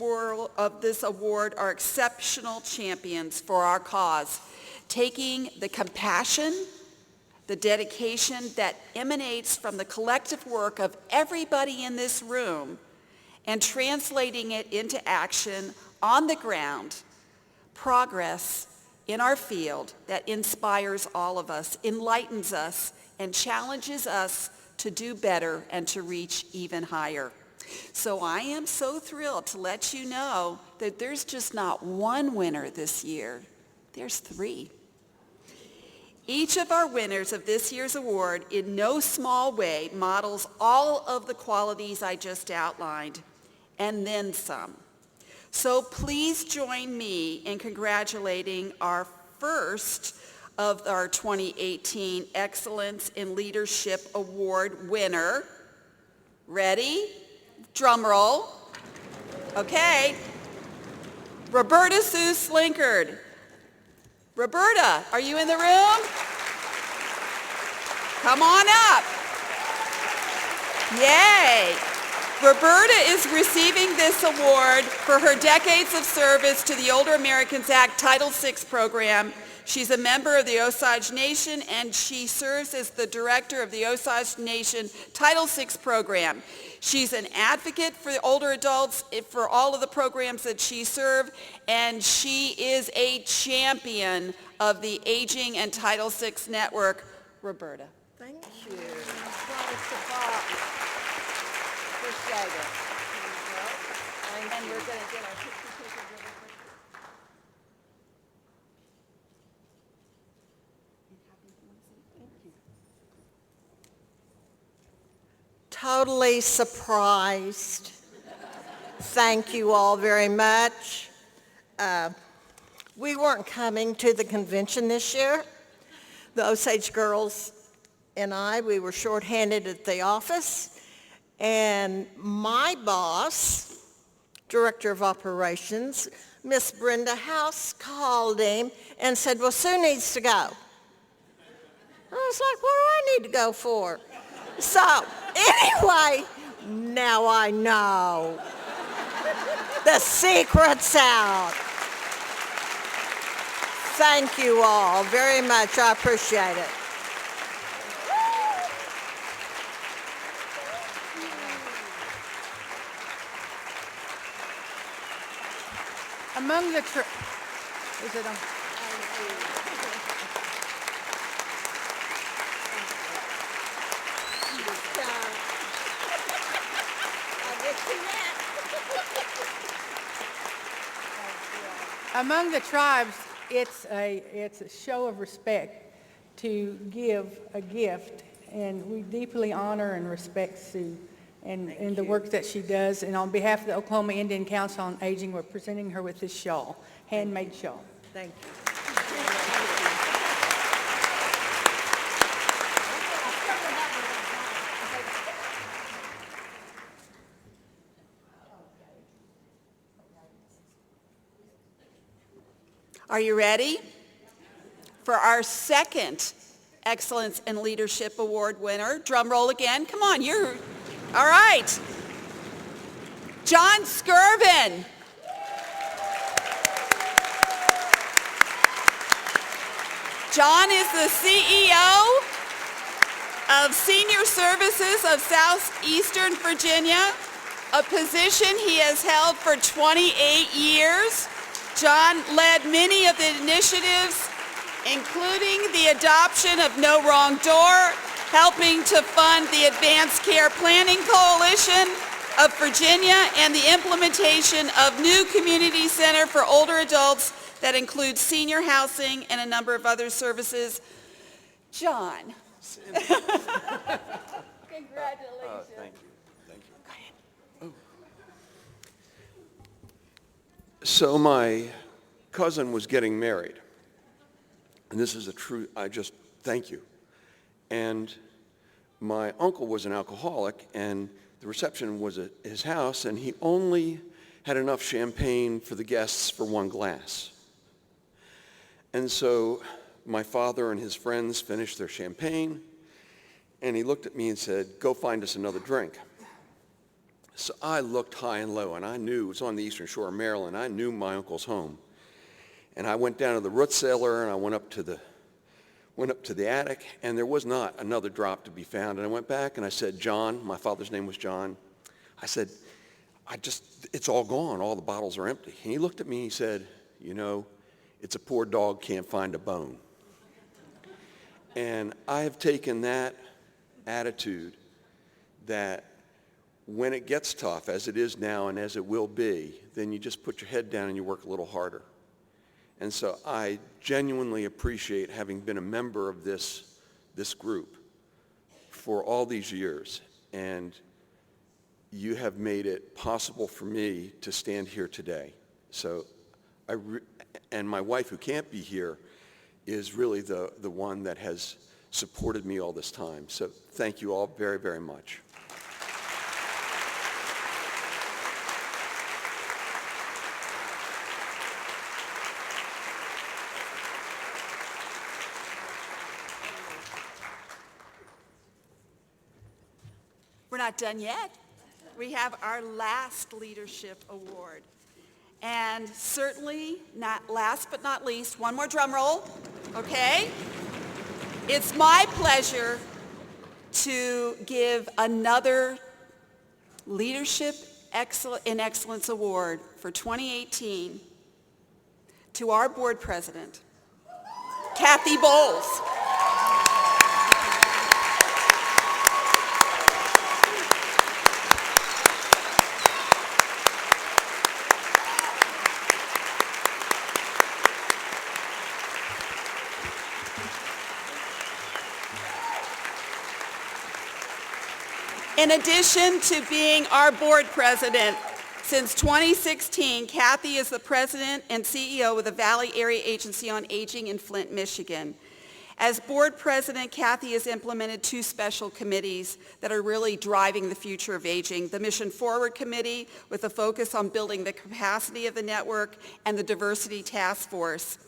award are exceptional champions for our cause, taking the compassion, the dedication that emanates from the collective work of everybody in this room and translating it into action on the ground, progress in our field that inspires all of us, enlightens us, and challenges us to do better and to reach even higher. So I am so thrilled to let you know that there's just not one winner this year. There's 3. Each of our winners of this year's award in no small way models all of the qualities I just outlined, and then some. So please join me in congratulating our first of our 2018 Excellence in Leadership Award winner. Ready? Drum roll. Okay. Roberta Sue Slinkard. Roberta, are you in the room? Come on up. Yay. Roberta is receiving this award for her decades of service to the Older Americans Act Title VI program. She's a member of the Osage Nation, and she serves as the director of the Osage Nation Title VI program. She's an advocate for the older adults for all of the programs that she served, and she is a champion of the Aging and Title VI Network. Roberta. Thank you. Appreciate it. Thank And you. we're going to get our picture taken really quick. Totally surprised. Thank you all very much. We weren't coming to the convention this year. The Osage girls and we were shorthanded at the office. And my boss, Director of Operations, Miss Brenda House, called him and said, well, Sue needs to go. I was like, what do I need to go for? So, anyway, now I know. The secret's out. Thank you all very much. I appreciate it. Among the is it on? Among the tribes, it's a show of respect to give a gift, and we deeply honor and respect Sue and the work that she does. And on behalf of the Oklahoma Indian Council on Aging, we're presenting her with this shawl, handmade shawl. Thank you. Are you ready for our second Excellence in Leadership Award winner? Drum roll again. Come on, you're all right. John Skirvin. John is the CEO of Senior Services of Southeastern Virginia, a position he has held for 28 years. John led many of the initiatives, including the adoption of No Wrong Door, helping to fund the Advanced Care Planning Coalition of Virginia, and the implementation of new community center for older adults that includes senior housing and a number of other services. John. Congratulations. Thank you. Thank you. So my cousin was getting married. And this is a true, thank you. And my uncle was an alcoholic, and the reception was at his house, and he only had enough champagne for the guests for one glass. And so my father and his friends finished their champagne, and he looked at me and said, "Go find us another drink." So I looked high and low, and I knew it was on the eastern shore of Maryland. I knew my uncle's home. And I went down to the root cellar, and I went up to the attic, and there was not another drop to be found. And I went back, and I said, "John," my father's name was John, I said, it's all gone. All the bottles are empty. And he looked at me, and he said, "You know, it's a poor dog can't find a bone." And I have taken that attitude that when it gets tough, as it is now and as it will be, then you just put your head down and you work a little harder. And so I genuinely appreciate having been a member of this group for all these years. And you have made it possible for me to stand here today. So and my wife, who can't be here, is really the one that has supported me all this time. So thank you all very, very much. We're not done yet. We have our last leadership award. And certainly not last but not least, one more drum roll, okay? It's my pleasure to give another Leadership in Excellence Award for 2018 to our board president, Kathy Bowles. In addition to being our board president, since 2016, Kathy is the president and CEO of the Valley Area Agency on Aging in Flint, Michigan. As board president, Kathy has implemented two special committees that are really driving the future of aging. The Mission Forward Committee, with a focus on building the capacity of the network, and the Diversity Task Force.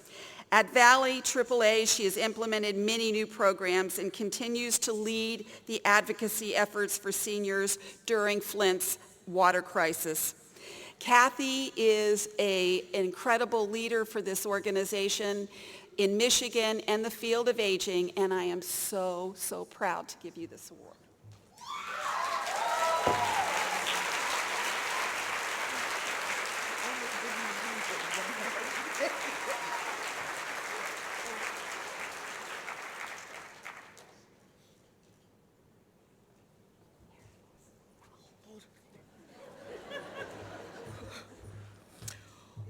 At Valley AAA, she has implemented many new programs and continues to lead the advocacy efforts for seniors during Flint's water crisis. Kathy is an incredible leader for this organization in Michigan and the field of aging, and I am so, so proud to give you this award.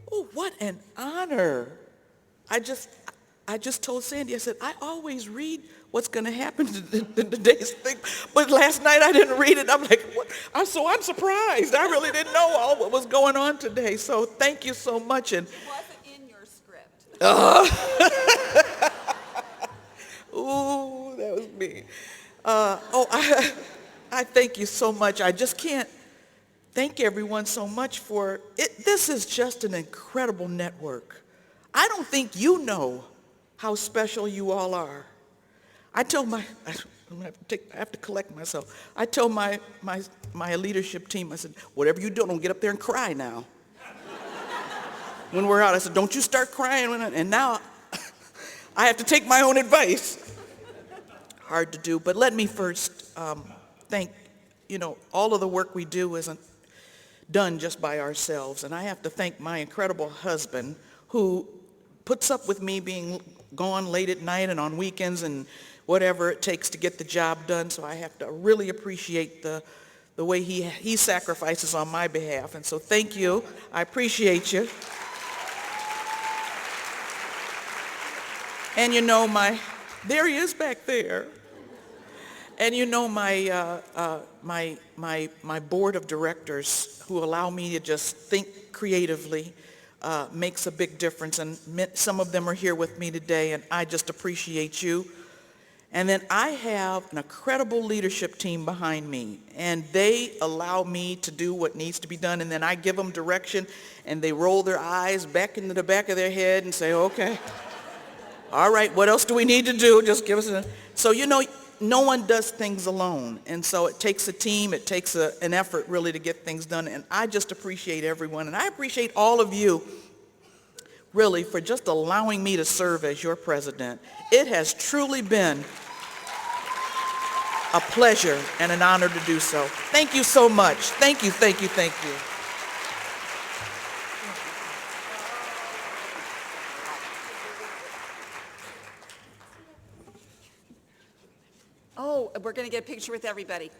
Oh, what an honor. I just told Sandy, I said, I always read what's going to happen in today's thing, but last night I didn't read it. I'm like, what? I'm surprised. I really didn't know all what was going on today. So thank you so much. And it wasn't in your script. Ooh, that was me. I thank you so much. I just can't thank everyone so much for it. This is just an incredible network. I don't think you know how special you all are. I told I have to collect myself. I told my leadership team, I said, whatever you do, don't get up there and cry now. When we're out, I said, don't you start crying. And now I have to take my own advice. Hard to do, but let me first thank, all of the work we do isn't done just by ourselves. And I have to thank my incredible husband who puts up with me being gone late at night and on weekends and whatever it takes to get the job done. So I have to really appreciate the way he sacrifices on my behalf. And so thank you. I appreciate you. And you know, there he is back there. And you know, my board of directors who allow me to just think creatively makes a big difference. And some of them are here with me today, and I just appreciate you. And then I have an incredible leadership team behind me, and they allow me to do what needs to be done, and then I give them direction, and they roll their eyes back into the back of their head and say, okay, all right, what else do we need to do? Just give us So, you know, no one does things alone, and so it takes a team, it takes an effort really to get things done, and I just appreciate everyone, and I appreciate all of you really for just allowing me to serve as your president. It has truly been a pleasure and an honor to do so. Thank you so much. Thank you, thank you, thank you. Oh, we're going to get a picture with everybody.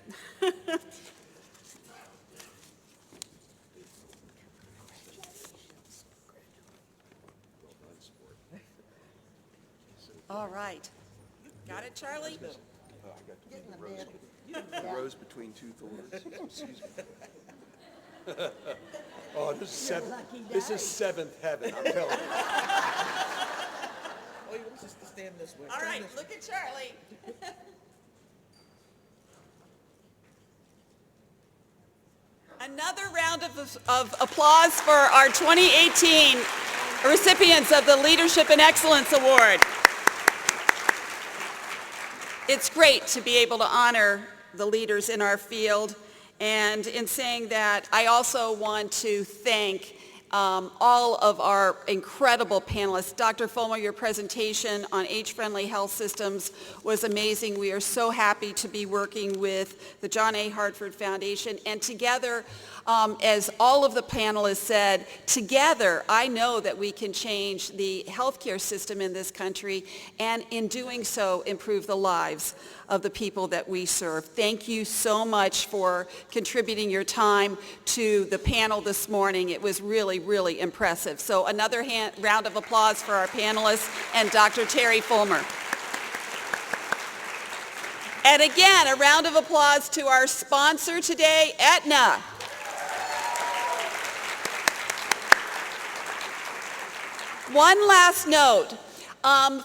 All right. Got it, Charlie? The rose between two thorns. Excuse me. Oh, this is seventh heaven, I'm telling you. Oh, he wants us to stand this way. All right, look at Charlie. Another round of applause for our 2018 recipients of the Leadership and Excellence Award. It's great to be able to honor the leaders in our field. And in saying that, I also want to thank all of our incredible panelists. Dr. Fulmer, your presentation on age-friendly health systems was amazing. We are so happy to be working with the John A. Hartford Foundation. And together, as all of the panelists said, together I know that we can change the healthcare system in this country and in doing so improve the lives of the people that we serve. Thank you so much for contributing your time to the panel this morning. It was really, really impressive. So another round of applause for our panelists and Dr. Terry Fulmer. And again, a round of applause to our sponsor today, Aetna. One last note.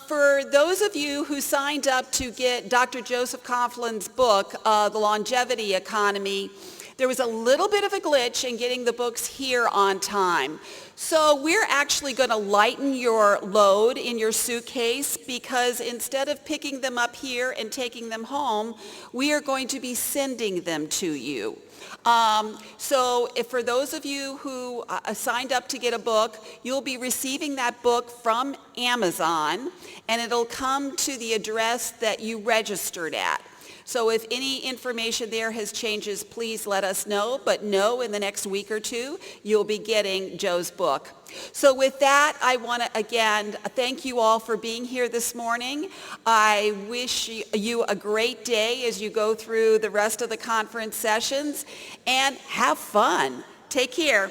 For those of you who signed up to get Dr. Joseph Coughlin's book, The Longevity Economy, there was a little bit of a glitch in getting the books here on time. So we're actually going to lighten your load in your suitcase because instead of picking them up here and taking them home, we are going to be sending them to you. So if for those of you who signed up to get a book, you'll be receiving that book from Amazon, and it'll come to the address that you registered at. So if any information there has changes, please let us know, but know in the next week or two, you'll be getting Joe's book. So with that, I want to again thank you all for being here this morning. I wish you a great day as you go through the rest of the conference sessions, and have fun. Take care.